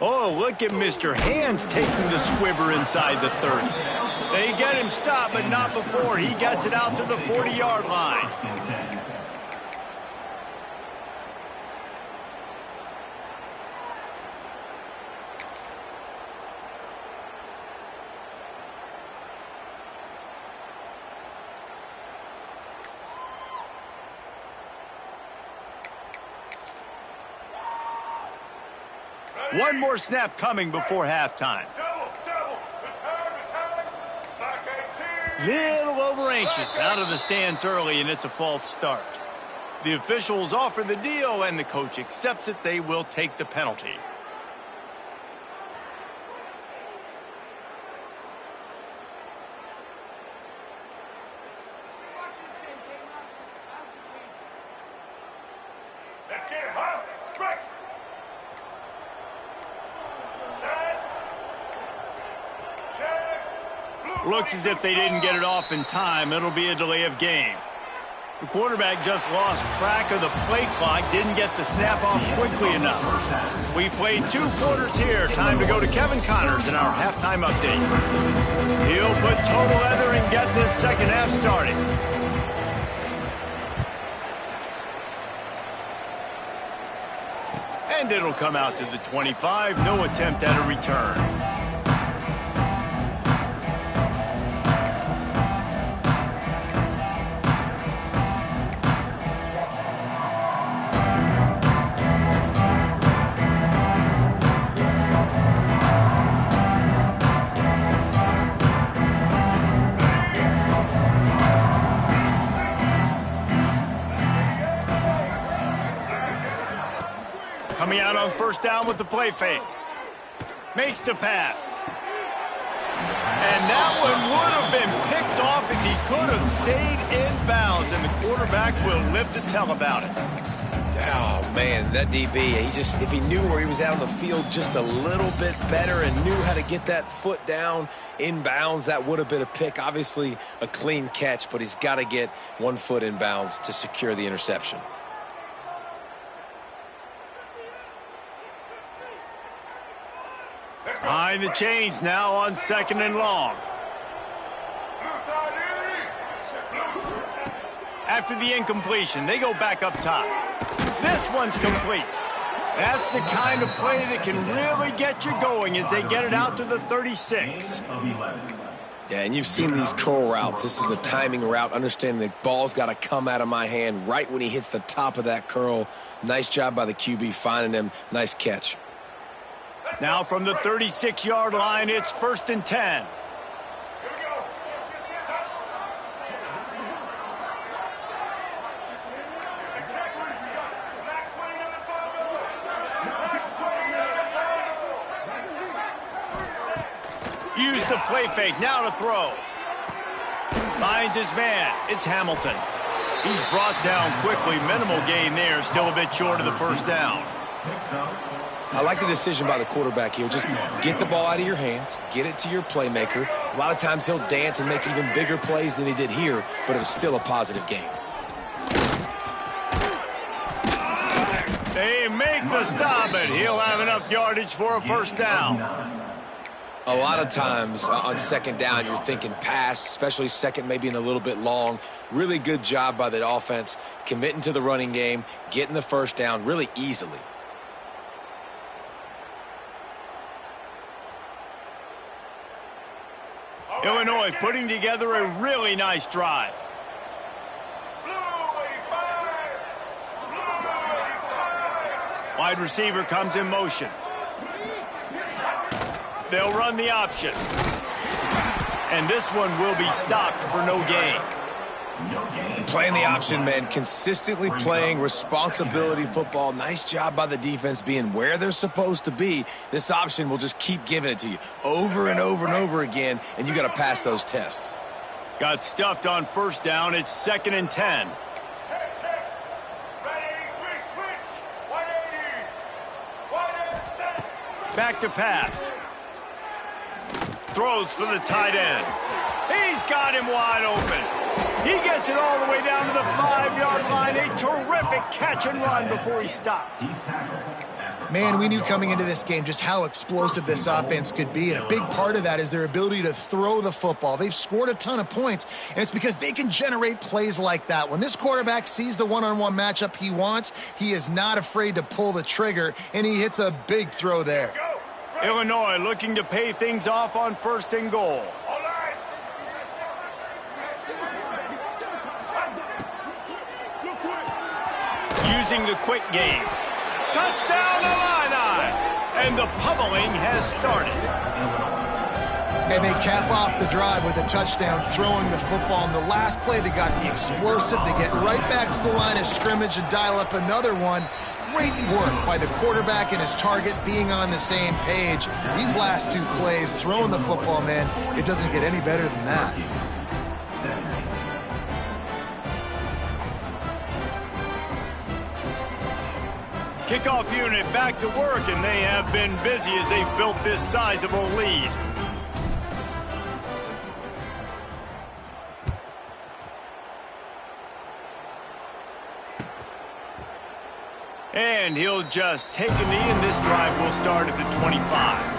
Oh, look at Mr. Hands taking the squibber inside the 30. They get him stopped, but not before he gets it out to the 40-yard line. One more snap coming before halftime. Double. Return. Back 18. Little over anxious out of the stands early, and it's a false start. The officials offer the deal, and the coach accepts it. They will take the penalty. Let's get it, huh? Right. Looks as if they didn't get it off in time. It'll be a delay of game. The quarterback just lost track of the play clock, didn't get the snap off quickly enough. We played 2 quarters here. Time to go to Kevin Connors in our halftime update. He'll put total leather and get this second half started. And it'll come out to the 25. No attempt at a return. Coming out on first down with the play fake. Makes the pass. And that one would have been picked off if he could have stayed in bounds, and the quarterback will live to tell about it. Oh, man, that DB, if he knew where he was out on the field just a little bit better and knew how to get that foot down in bounds, that would have been a pick. Obviously, a clean catch, but he's got to get 1 foot in bounds to secure the interception. Behind the chains now on 2nd and long. After the incompletion, they go back up top. This one's complete. That's the kind of play that can really get you going as they get it out to the 36. Yeah, and you've seen these curl routes. This is a timing route, understanding the ball's got to come out of my hand right when he hits the top of that curl. Nice job by the QB finding him. Nice catch. Now from the 36-yard line, it's 1st and 10. Use the play fake, now to throw. Finds his man, it's Hamilton. He's brought down quickly, minimal gain there, still a bit short of the 1st down. I like the decision by the quarterback here. Just get the ball out of your hands, get it to your playmaker. A lot of times he'll dance and make even bigger plays than he did here, but it was still a positive game. They make the stop, and he'll have enough yardage for a 1st down. A lot of times on 2nd down, you're thinking pass, especially 2nd maybe in a little bit long. Really good job by the offense, committing to the running game, getting the 1st down really easily. Illinois putting together a really nice drive. Wide receiver comes in motion. They'll run the option. And this one will be stopped for no gain. Playing the option, man, consistently playing responsibility football. Nice job by the defense being where they're supposed to be. This option will just keep giving it to you over and over and over again, and you got to pass those tests. Got stuffed on 1st down. It's 2nd and 10. Back to pass. Throws for the tight end. He's got him wide open. He gets it all the way down to the 5-yard line. A terrific catch and run before he stopped. Man, we knew coming into this game just how explosive this offense could be, and a big part of that is their ability to throw the football. They've scored a ton of points, and it's because they can generate plays like that. When this quarterback sees the one-on-one matchup he wants, he is not afraid to pull the trigger, and he hits a big throw there. Illinois looking to pay things off on 1st and goal. Using the quick game. Touchdown Illini! And the pummeling has started. And they cap off the drive with a touchdown, throwing the football. On the last play, they got the explosive. They get right back to the line of scrimmage and dial up another one. Great work by the quarterback and his target being on the same page. These last 2 plays, throwing the football, man, it doesn't get any better than that. Kickoff unit back to work, and they have been busy as they've built this sizable lead. And he'll just take a knee, and this drive will start at the 25.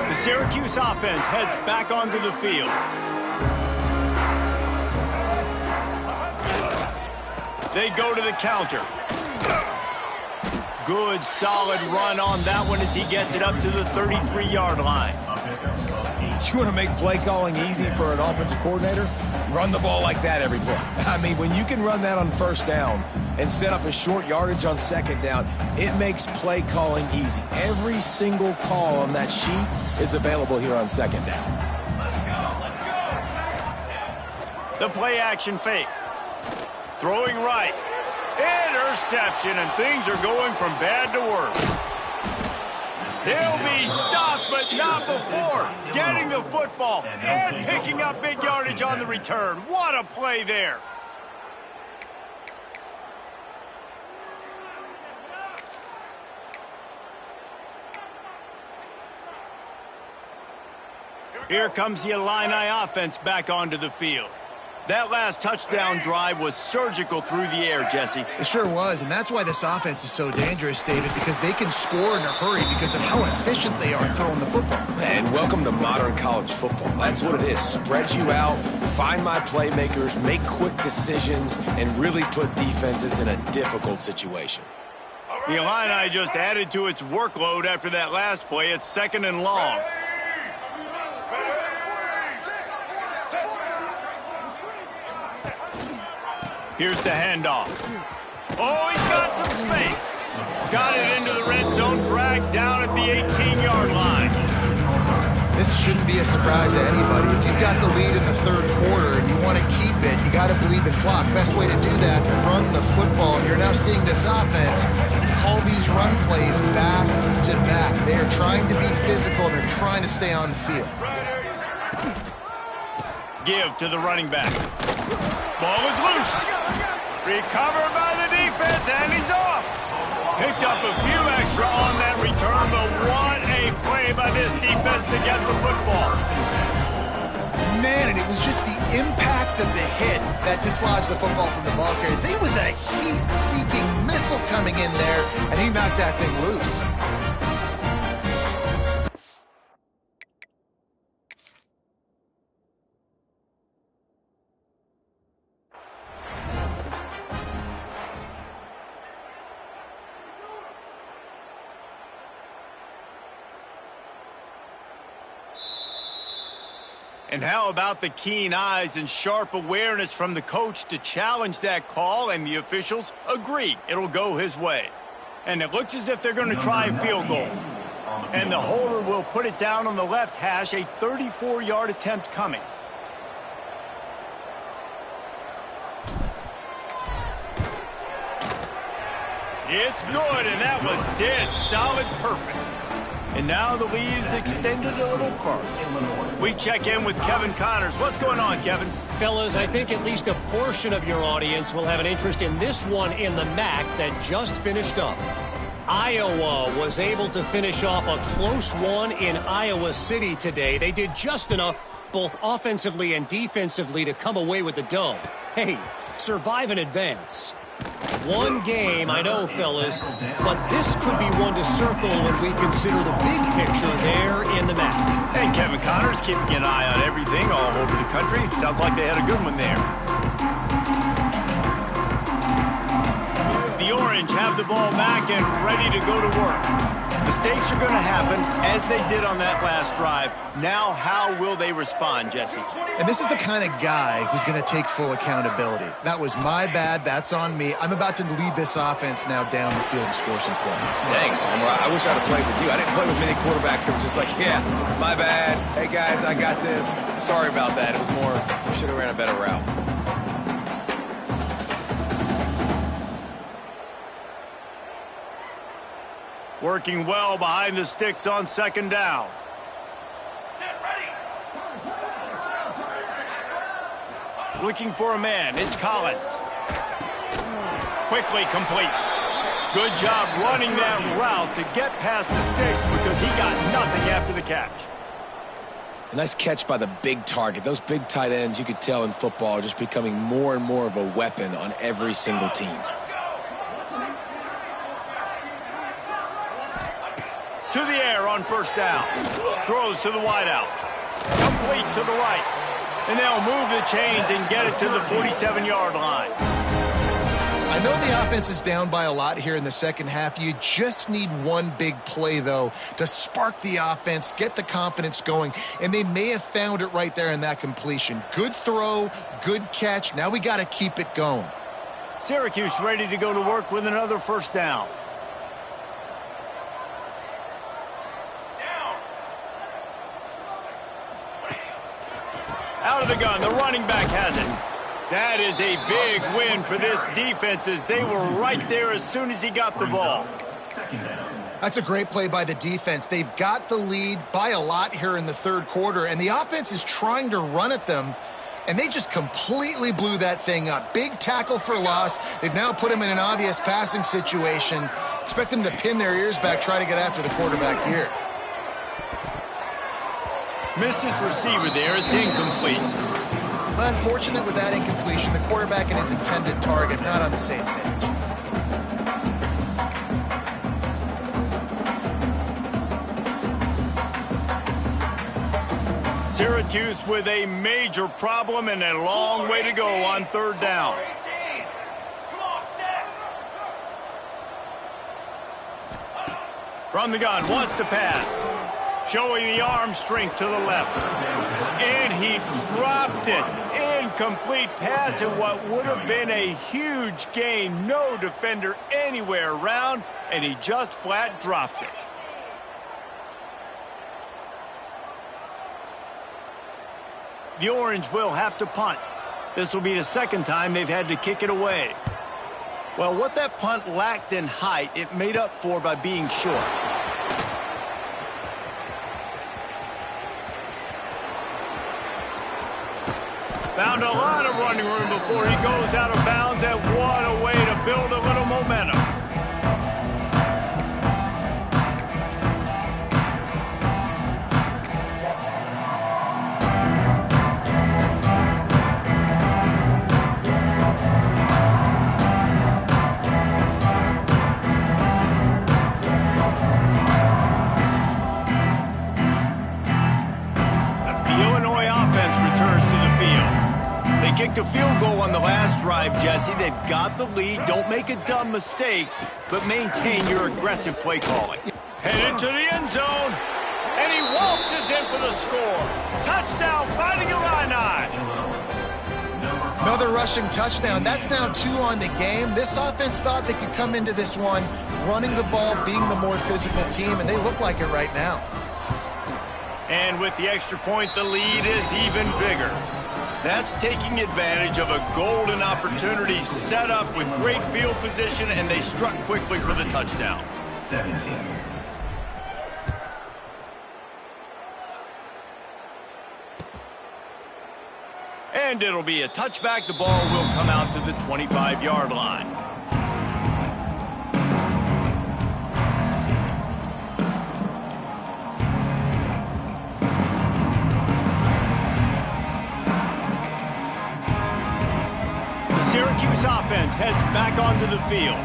The Syracuse offense heads back onto the field. They go to the counter. Good, solid run on that one as he gets it up to the 33-yard line. You want to make play calling easy for an offensive coordinator? Run the ball like that every play. I mean, when you can run that on 1st down and set up a short yardage on 2nd down, it makes play calling easy. Every single call on that sheet is available here on 2nd down. The play action fake. Throwing right. Interception, and things are going from bad to worse. He'll be stopped, but not before getting the football and picking up big yardage on the return. What a play there. Here comes the Illini offense back onto the field. That last touchdown drive was surgical through the air, Jesse. It sure was, and that's why this offense is so dangerous, David, because they can score in a hurry because of how efficient they are throwing the football. And welcome to modern college football. That's what it is. Spread you out, find my playmakers, make quick decisions, and really put defenses in a difficult situation. The Illini just added to its workload after that last play. It's 2nd and long. Here's the handoff. Oh, he's got some space. Got it into the red zone, dragged down at the 18-yard line. This shouldn't be a surprise to anybody. If you've got the lead in the third quarter and you want to keep it, you got to bleed the clock. Best way to do that, run the football. And you're now seeing this offense call these run plays back to back. They are trying to be physical and they're trying to stay on the field. Give to the running back. Ball is loose. Recovered by the defense, and he's off. Picked up a few extra on that return, but what a play by this defense to get the football. Man, and it was just the impact of the hit that dislodged the football from the ball carrier. There was a heat-seeking missile coming in there, and he knocked that thing loose. And how about the keen eyes and sharp awareness from the coach to challenge that call, and the officials agree it'll go his way. And it looks as if they're going to try a field goal. And the holder will put it down on the left hash, a 34-yard attempt coming. It's good, and that was dead solid perfect. And now the lead is extended a little further. We check in with Kevin Connors. What's going on, Kevin? Fellas, I think at least a portion of your audience will have an interest in this one in the MAC that just finished up. Iowa was able to finish off a close one in Iowa City today. They did just enough, both offensively and defensively, to come away with the dub. Hey, survive and advance. One game, I know, fellas, but this could be one to circle when we consider the big picture there in the MAC. Hey, Kevin Connors keeping an eye on everything all over the country. Sounds like they had a good one there. The Orange have the ball back and ready to go to work. Mistakes are going to happen, as they did on that last drive. Now, how will they respond, Jesse? And this is the kind of guy who's going to take full accountability. That was my bad. That's on me. I'm about to lead this offense now down the field and score some points. Dang, Palmer, I wish I'd have played with you. I didn't play with many quarterbacks that were just like, yeah, my bad. Hey, guys, I got this. Sorry about that. It was more, we should have ran a better route. Working well behind the sticks on 2nd down. Looking for a man. It's Collins. Quickly complete. Good job running that route to get past the sticks because he got nothing after the catch. A nice catch by the big target. Those big tight ends, you could tell in football, are just becoming more and more of a weapon on every single team. To the air on 1st down. Throws to the wideout. Complete to the right. And they'll move the chains and get it to the 47-yard line. I know the offense is down by a lot here in the second half. You just need one big play, though, to spark the offense, get the confidence going, and they may have found it right there in that completion. Good throw, good catch. Now we got to keep it going. Syracuse ready to go to work with another 1st down. Out of the gun, the running back has it. That is a big win for this defense as they were right there as soon as he got the ball. That's a great play by the defense. They've got the lead by a lot here in the third quarter, and the offense is trying to run at them, and they just completely blew that thing up. Big tackle for loss. They've now put him in an obvious passing situation. Expect them to pin their ears back, try to get after the quarterback here. Missed his receiver there. It's incomplete. Unfortunate with that incompletion. The quarterback and his intended target not on the same page. Syracuse with a major problem and a long way to go on third down. From the gun, wants to pass. Showing the arm strength to the left. And he dropped it. Incomplete pass in what would have been a huge gain. No defender anywhere around, and he just flat dropped it. The Orange will have to punt. This will be the second time they've had to kick it away. Well, what that punt lacked in height, it made up for by being short. Found a lot of running room before he goes out of bounds, and what a way to build a little momentum. Kicked a field goal on the last drive, Jesse. They've got the lead. Don't make a dumb mistake, but maintain your aggressive play calling. Headed to the end zone, and he waltzes in for the score. Touchdown, Fighting Illini. Another rushing touchdown. That's now 2 on the game. This offense thought they could come into this one running the ball, being the more physical team, and they look like it right now. And with the extra point, the lead is even bigger. That's taking advantage of a golden opportunity set up with great field position, and they struck quickly for the touchdown. 17. And it'll be a touchback. The ball will come out to the 25-yard line. Syracuse offense heads back onto the field.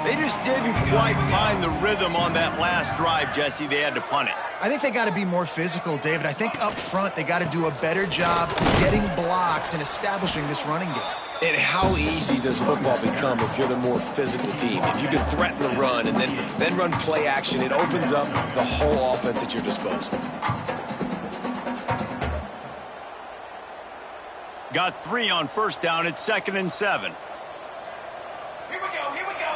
They just didn't quite find the rhythm on that last drive, Jesse. They had to punt it. I think they got to be more physical, David. I think up front they got to do a better job getting blocks and establishing this running game. And how easy does football become if you're the more physical team? If you can threaten the run and then run play action, it opens up the whole offense at your disposal. Got 3 on first down. It's 2nd and 7. Here we go, here we go.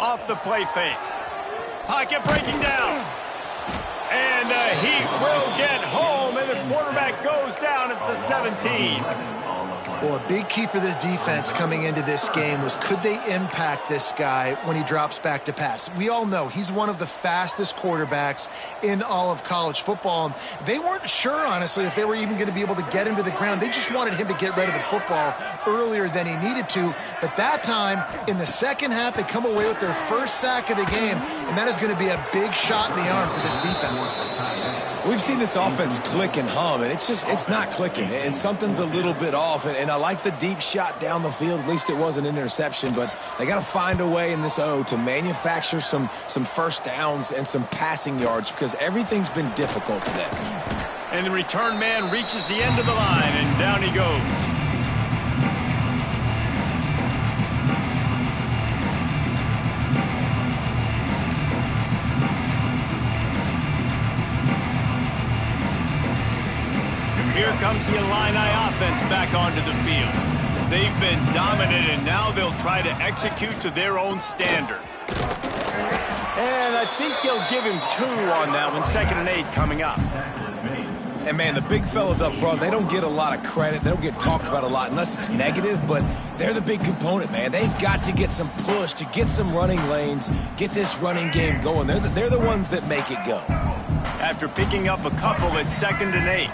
Off the play fake. Pocket breaking down. And he will get home, and the quarterback goes down at the 17. Well, a big key for this defense coming into this game was, could they impact this guy when he drops back to pass? We all know he's one of the fastest quarterbacks in all of college football. They weren't sure, honestly, if they were even going to be able to get him to the ground. They just wanted him to get rid of the football earlier than he needed to. But that time, in the second half, they come away with their first sack of the game, and that is going to be a big shot in the arm for this defense. We've seen this offense click and hum, and it's not clicking, and something's a little bit off. And I like the deep shot down the field. At least it was an interception, but they got to find a way in this O to manufacture some first downs and some passing yards, because everything's been difficult today. And the return man reaches the end of the line, and down he goes. Here comes the Illini offense back onto the field. They've been dominant, and now they'll try to execute to their own standard. And I think they'll give him 2 on that one. 2nd and 8 coming up. And, man, the big fellas up front, they don't get a lot of credit. They don't get talked about a lot unless it's negative, but they're the big component, man. They've got to get some push, to get some running lanes, get this running game going. They're the ones that make it go. After picking up a couple, it's 2nd and 8.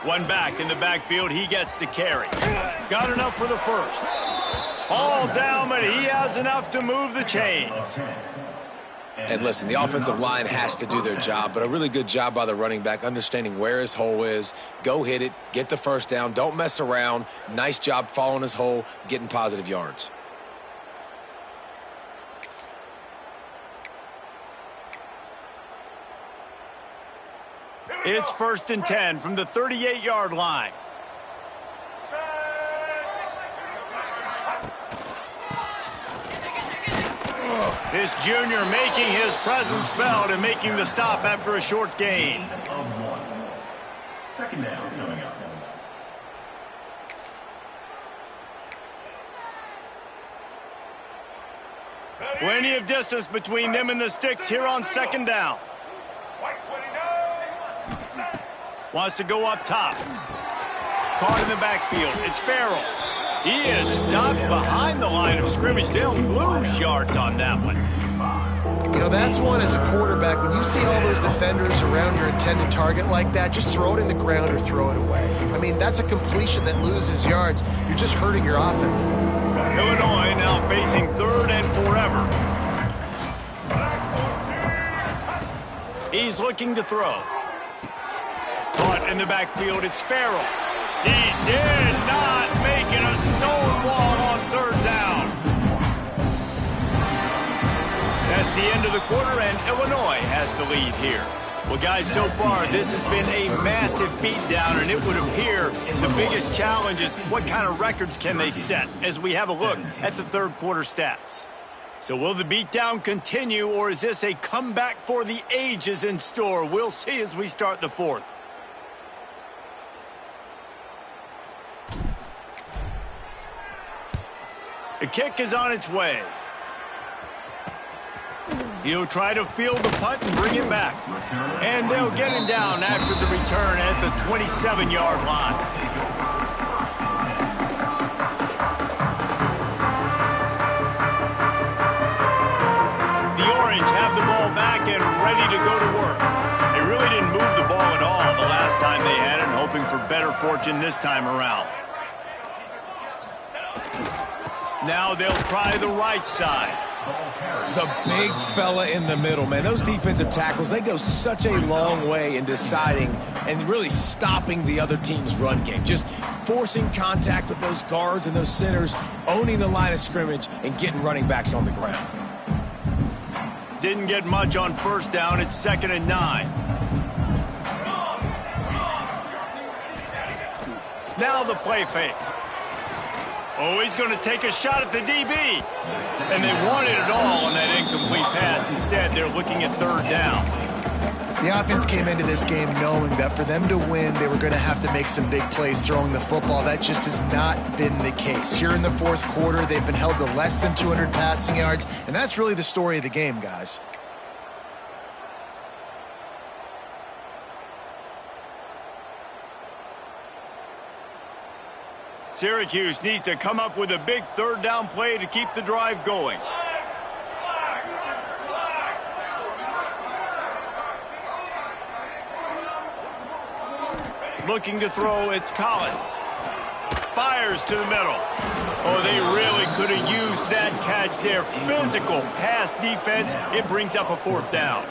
One back in the backfield. He gets to carry. Got enough for the first. All down, but he has enough to move the chains. And listen, the offensive line has to do their job, but a really good job by the running back, understanding where his hole is. Go hit it, get the first down, don't mess around. Nice job following his hole, getting positive yards. It's 1st and 10 from the 38-yard line. This junior making his presence felt and making the stop after a short gain. Of 1. 2nd down coming up. Plenty of distance between them and the sticks here on 2nd down. Wants to go up top. Caught in the backfield. It's Farrell. He is stopped behind the line of scrimmage. They'll lose yards on that one. You know, that's one as a quarterback. When you see all those defenders around your intended target like that, just throw it in the ground or throw it away. I mean, that's a completion that loses yards. You're just hurting your offense. Illinois now facing 3rd and forever. He's looking to throw. Caught in the backfield, it's Farrell. He did not make it a stone wall on 3rd down. That's the end of the quarter, and Illinois has the lead here. Well, guys, so far, this has been a massive beatdown, and it would appear the biggest challenge is what kind of records can they set as we have a look at the 3rd quarter stats. So will the beatdown continue, or is this a comeback for the ages in store? We'll see as we start the 4th. The kick is on its way. He'll try to field the punt and bring it back. And they'll get him down after the return at the 27-yard line. The Orange have the ball back and ready to go to work. They really didn't move the ball at all the last time they had it, hoping for better fortune this time around. Now they'll try the right side. The big fella in the middle, man. Those defensive tackles, they go such a long way in deciding and really stopping the other team's run game. Just forcing contact with those guards and those centers, owning the line of scrimmage, and getting running backs on the ground. Didn't get much on 1st down. It's 2nd and 9. Now the play fake. Oh, he's going to take a shot at the DB. And they wanted it all on that incomplete pass. Instead, they're looking at 3rd down. The offense came into this game knowing that for them to win, they were going to have to make some big plays throwing the football. That just has not been the case. Here in the 4th quarter, they've been held to less than 200 passing yards, and that's really the story of the game, guys. Syracuse needs to come up with a big 3rd down play to keep the drive going. Looking to throw, it's Collins. Fires to the middle. Oh, they really could have used that catch there. Physical pass defense. It brings up a 4th down.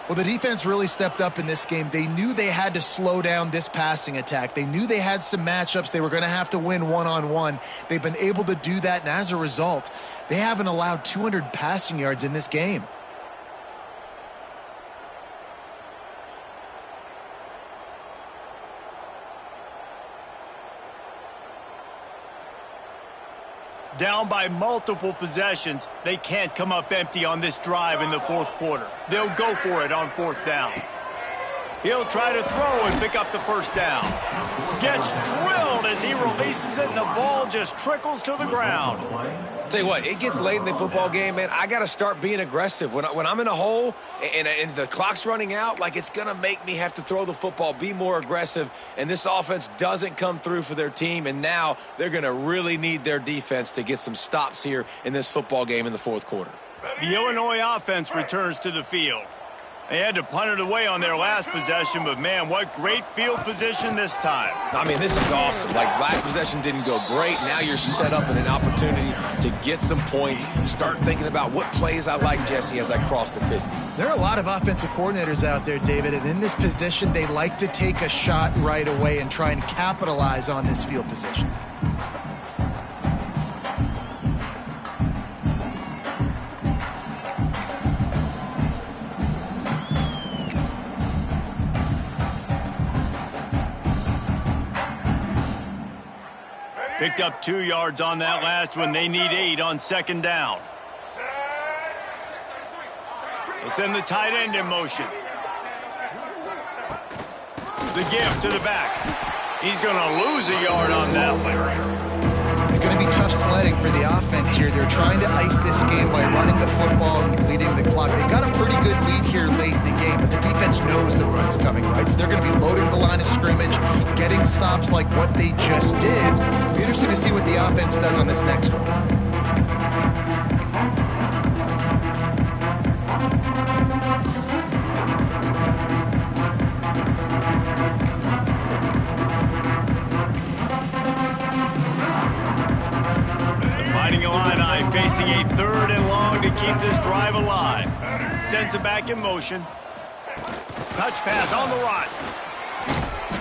Well, the defense really stepped up in this game. They knew they had to slow down this passing attack. They knew they had some matchups they were going to have to win one-on-one. They've been able to do that, and as a result, they haven't allowed 200 passing yards in this game. Down by multiple possessions, they can't come up empty on this drive in the 4th quarter. They'll go for it on 4th down. He'll try to throw and pick up the 1st down. Gets drilled as he releases it, and the ball just trickles to the ground. Tell you what, it gets late in the football game, man. I got to start being aggressive. When I'm in a hole and the clock's running out, like, it's going to make me have to throw the football, be more aggressive, and this offense doesn't come through for their team, and now they're going to really need their defense to get some stops here in this football game in the 4th quarter. The Illinois offense returns to the field. They had to punt it away on their last possession, but man, what great field position this time. I mean, this is awesome. Like, last possession didn't go great. Now you're set up in an opportunity to get some points. Start thinking about what plays I like, Jesse, as I cross the 50. There are a lot of offensive coordinators out there, David, and in this position, they like to take a shot right away and try and capitalize on this field position. Picked up 2 yards on that last one. They need 8 on second down. They send the tight end in motion. The give to the back. He's going to lose a yard on that one. It's going to be tough sledding for the offense here. They're trying to ice this game by running the football and bleeding the clock. They've got a pretty good lead here late in the game, but the defense knows the run's coming, right? So they're going to be loading the line of scrimmage, getting stops like what they just did. It'll be interesting to see what the offense does on this next one. Facing a 3rd and long to keep this drive alive. Sends it back in motion. Touch pass on the run.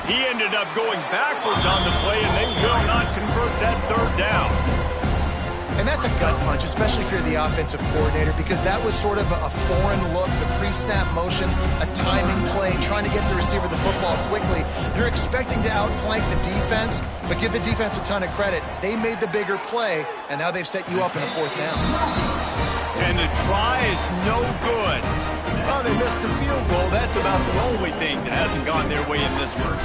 He ended up going backwards on the play, and they will not convert that 3rd down. And that's a gut punch, especially if you're the offensive coordinator, because that was sort of a foreign look, the pre-snap motion, a timing play, trying to get the receiver the football quickly. You're expecting to outflank the defense, but give the defense a ton of credit. They made the bigger play, and now they've set you up in a 4th down. And the try is no good. Well, they missed the field goal. That's about the only thing that hasn't gone their way in this one.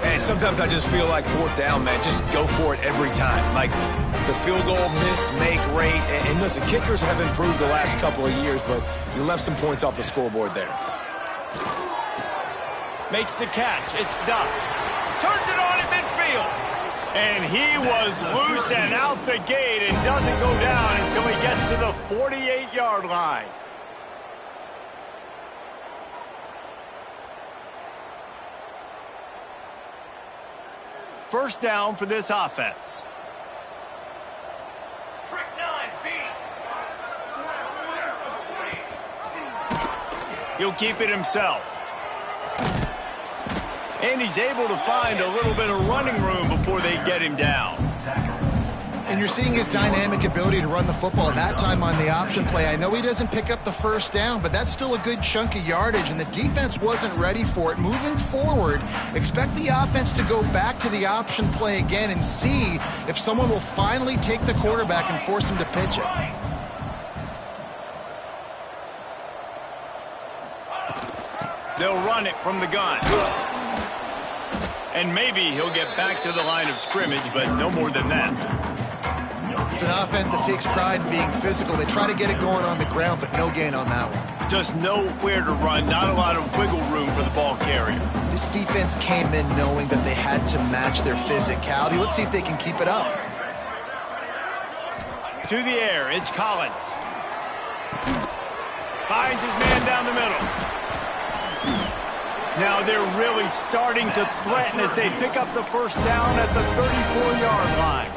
And sometimes I just feel like 4th down, man. Just go for it every time. Like, the field goal miss, make rate. And listen, kickers have improved the last couple of years, but you left some points off the scoreboard there. Makes the catch. It's Duff. Turns it on in midfield. And he was loose and out the gate and doesn't go down until he gets to the 48-yard line. First down for this offense. Trick 9B. He'll keep it himself. And he's able to find a little bit of running room before they get him down. And you're seeing his dynamic ability to run the football, that time on the option play. I know he doesn't pick up the first down, but that's still a good chunk of yardage, and the defense wasn't ready for it. Moving forward, expect the offense to go back to the option play again and see if someone will finally take the quarterback and force him to pitch it. They'll run it from the gun. And maybe he'll get back to the line of scrimmage, but no more than that. It's an offense that takes pride in being physical. They try to get it going on the ground, but no gain on that one. Just nowhere to run, not a lot of wiggle room for the ball carrier. This defense came in knowing that they had to match their physicality. Let's see if they can keep it up. To the air, it's Collins. Finds his man down the middle. Now they're really starting to threaten as they pick up the first down at the 34-yard line.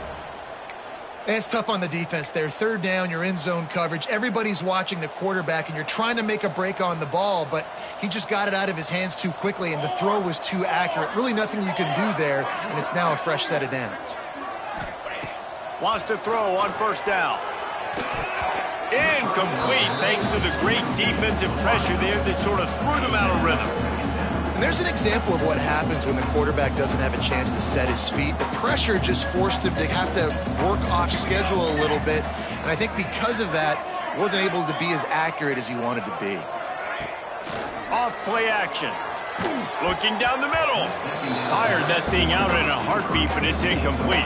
And it's tough on the defense there. 3rd down, you're in zone coverage. Everybody's watching the quarterback, and you're trying to make a break on the ball, but he just got it out of his hands too quickly, and the throw was too accurate. Really nothing you can do there, and it's now a fresh set of downs. Wants to throw on first down. Incomplete thanks to the great defensive pressure there that sort of threw them out of rhythm. And there's an example of what happens when the quarterback doesn't have a chance to set his feet. The pressure just forced him to have to work off schedule a little bit. And I think because of that, wasn't able to be as accurate as he wanted to be. Off play action. Looking down the middle. Fired that thing out in a heartbeat, but it's incomplete.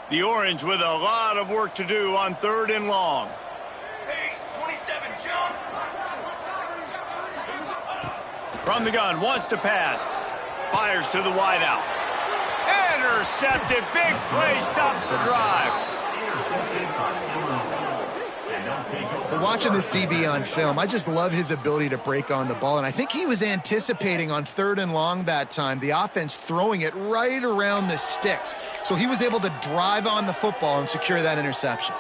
The Orange with a lot of work to do on 3rd and long. Pace, 27, jump. From the gun, wants to pass. Fires to the wideout. Intercepted. Big play stops the drive. But watching this DB on film, I just love his ability to break on the ball. And I think he was anticipating on 3rd and long that time, the offense throwing it right around the sticks. So he was able to drive on the football and secure that interception.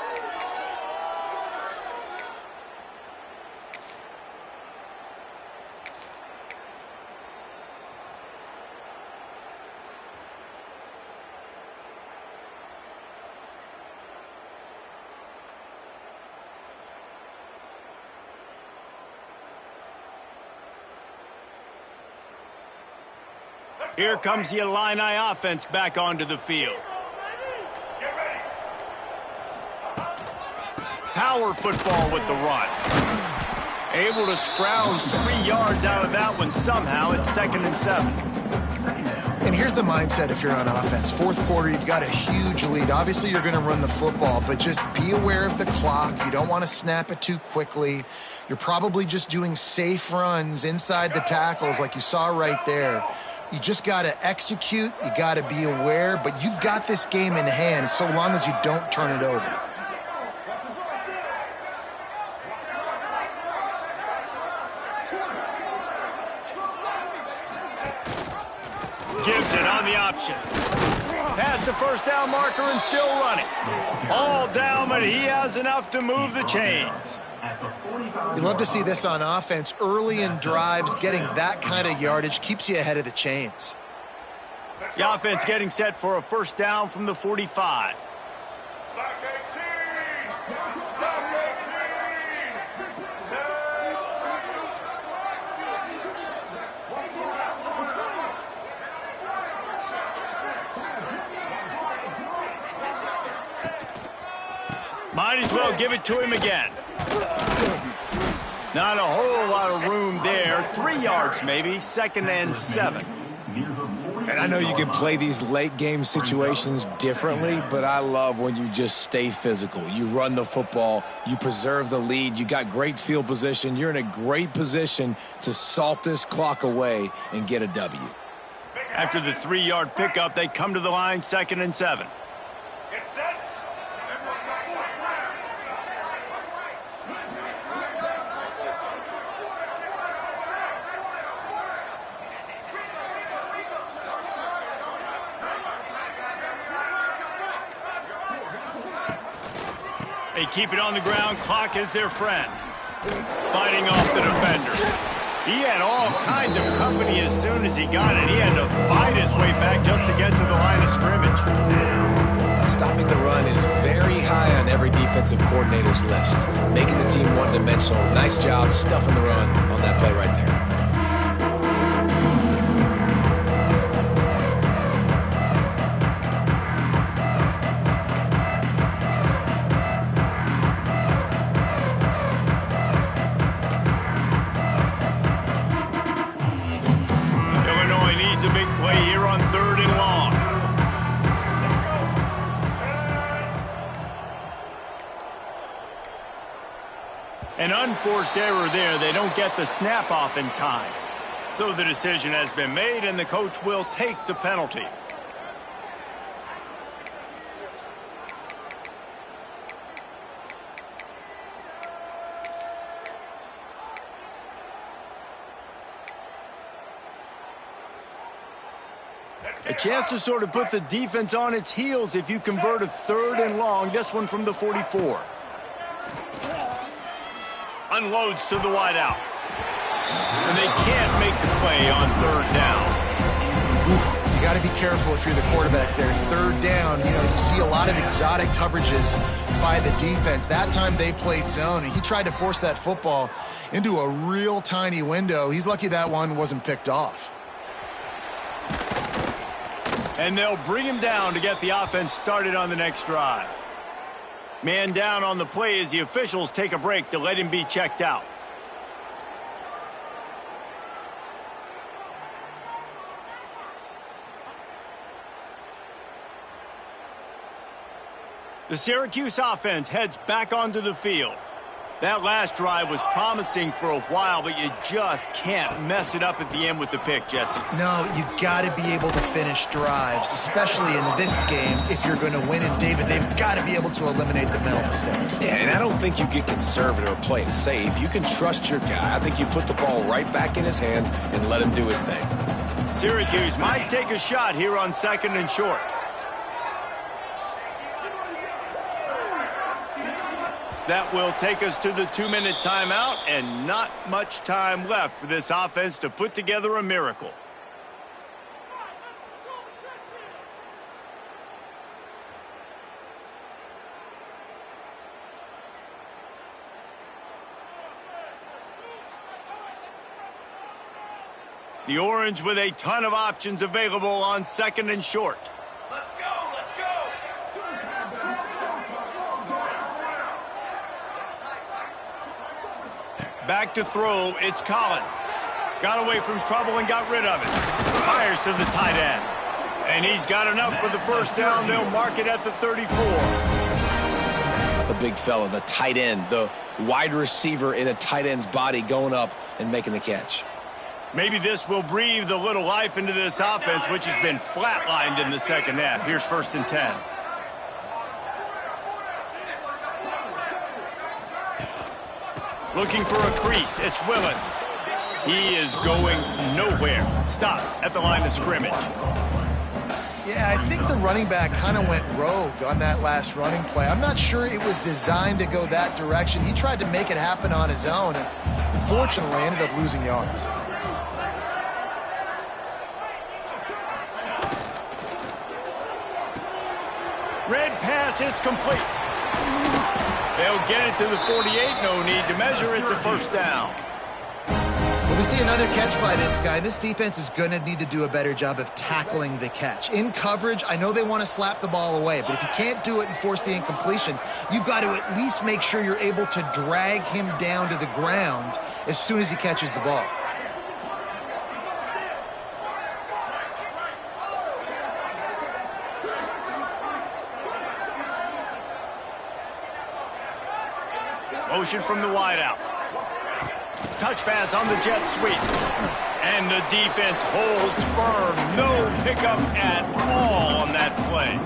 Here comes the Illini offense back onto the field. Power football with the run. Able to scrounge 3 yards out of that one somehow. It's 2nd and 7. And here's the mindset if you're on offense. 4th quarter, you've got a huge lead. Obviously, you're going to run the football, but just be aware of the clock. You don't want to snap it too quickly. You're probably just doing safe runs inside the tackles like you saw right there. You just got to execute. You got to be aware, but you've got this game in hand so long as you don't turn it over. Gives it on the option. Past the 1st down marker and still running. All down, but he has enough to move the chains. You love to see this on offense. Early in drives, getting that kind of yardage keeps you ahead of the chains. The offense getting set for a 1st down from the 45. Black 18. Black 18. Might as well give it to him again. Not a whole lot of room there. 3 yards maybe. 2nd and 7. And I know you can play these late game situations differently, but I love when you just stay physical. You run the football, you preserve the lead, you got great field position. You're in a great position to salt this clock away and get a W. After the 3-yard pickup, they come to the line, 2nd and 7. Get set. They keep it on the ground. Clock is their friend. Fighting off the defender. He had all kinds of company as soon as he got it. He had to fight his way back just to get to the line of scrimmage. Stopping the run is very high on every defensive coordinator's list. Making the team one-dimensional. Nice job stuffing the run on that play right there. A big play here on 3rd and long. An unforced error there. They don't get the snap off in time. So the decision has been made, and the coach will take the penalty. A chance to sort of put the defense on its heels if you convert a 3rd and long. This one from the 44. Unloads to the wideout. And they can't make the play on 3rd down. Oof, you got to be careful if you're the quarterback there. 3rd down, you see a lot of exotic coverages by the defense. That time they played zone, and he tried to force that football into a real tiny window. He's lucky that one wasn't picked off. And they'll bring him down to get the offense started on the next drive. Man down on the play as the officials take a break to let him be checked out. The Syracuse offense heads back onto the field. That last drive was promising for a while, but you just can't mess it up at the end with the pick, Jesse. No, you got to be able to finish drives, especially in this game if you're going to win. And David, they've got to be able to eliminate the mental mistakes. Yeah, and I don't think you get conservative or play it safe. You can trust your guy. I think you put the ball right back in his hands and let him do his thing. Syracuse might take a shot here on 2nd and short. That will take us to the 2-minute timeout, and not much time left for this offense to put together a miracle. The Orange with a ton of options available on 2nd and short. Let's go, let's go. Back to throw, it's Collins. Got away from trouble and got rid of it. Fires to the tight end. And he's got enough for the first down. They'll mark it at the 34. The big fella, the tight end, the wide receiver in a tight end's body going up and making the catch. Maybe this will breathe a little life into this offense, which has been flatlined in the second half. Here's 1st and 10. Looking for a crease. It's Willis. He is going nowhere. Stop at the line of scrimmage. Yeah, I think the running back kind of went rogue on that last running play. I'm not sure it was designed to go that direction. He tried to make it happen on his own, and unfortunately ended up losing yards. Red pass, it's complete. They'll get it to the 48. No need to measure. It's a first down. Well, we see another catch by this guy. This defense is going to need to do a better job of tackling the catch. In coverage, I know they want to slap the ball away, but if you can't do it and force the incompletion, you've got to at least make sure you're able to drag him down to the ground as soon as he catches the ball. Motion from the wideout. Touch pass on the jet sweep. And the defense holds firm. No pickup at all on that play.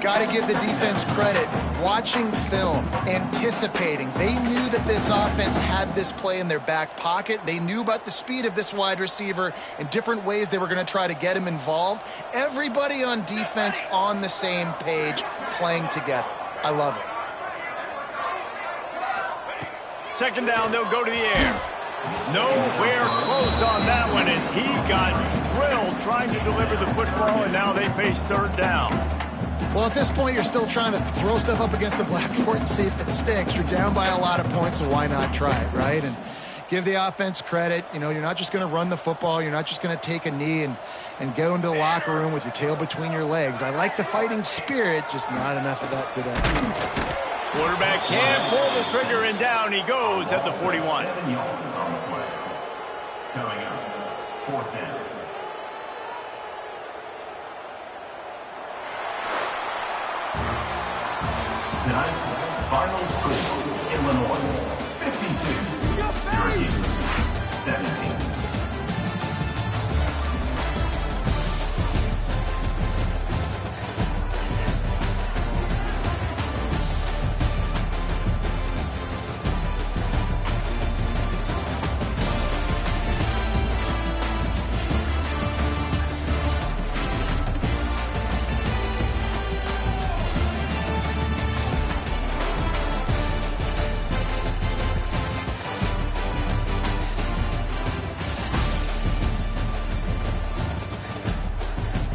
Got to give the defense credit. Watching film, anticipating. They knew that this offense had this play in their back pocket. They knew about the speed of this wide receiver and different ways they were going to try to get him involved. Everybody on defense on the same page, playing together. I love it. 2nd down, they'll go to the air. Nowhere close on that one as he got drilled trying to deliver the football, and now they face 3rd down. Well, at this point, you're still trying to throw stuff up against the blackboard and see if it sticks. You're down by a lot of points, so why not try it, right? And give the offense credit. You know, you're not just going to run the football. You're not just going to take a knee and go into the locker room with your tail between your legs. I like the fighting spirit, just not enough of that today. Quarterback can't pull the trigger, and down he goes at the 41. 7 yards on the play. Coming up, 4th down. Tonight's final score, Illinois 52, Syracuse 17.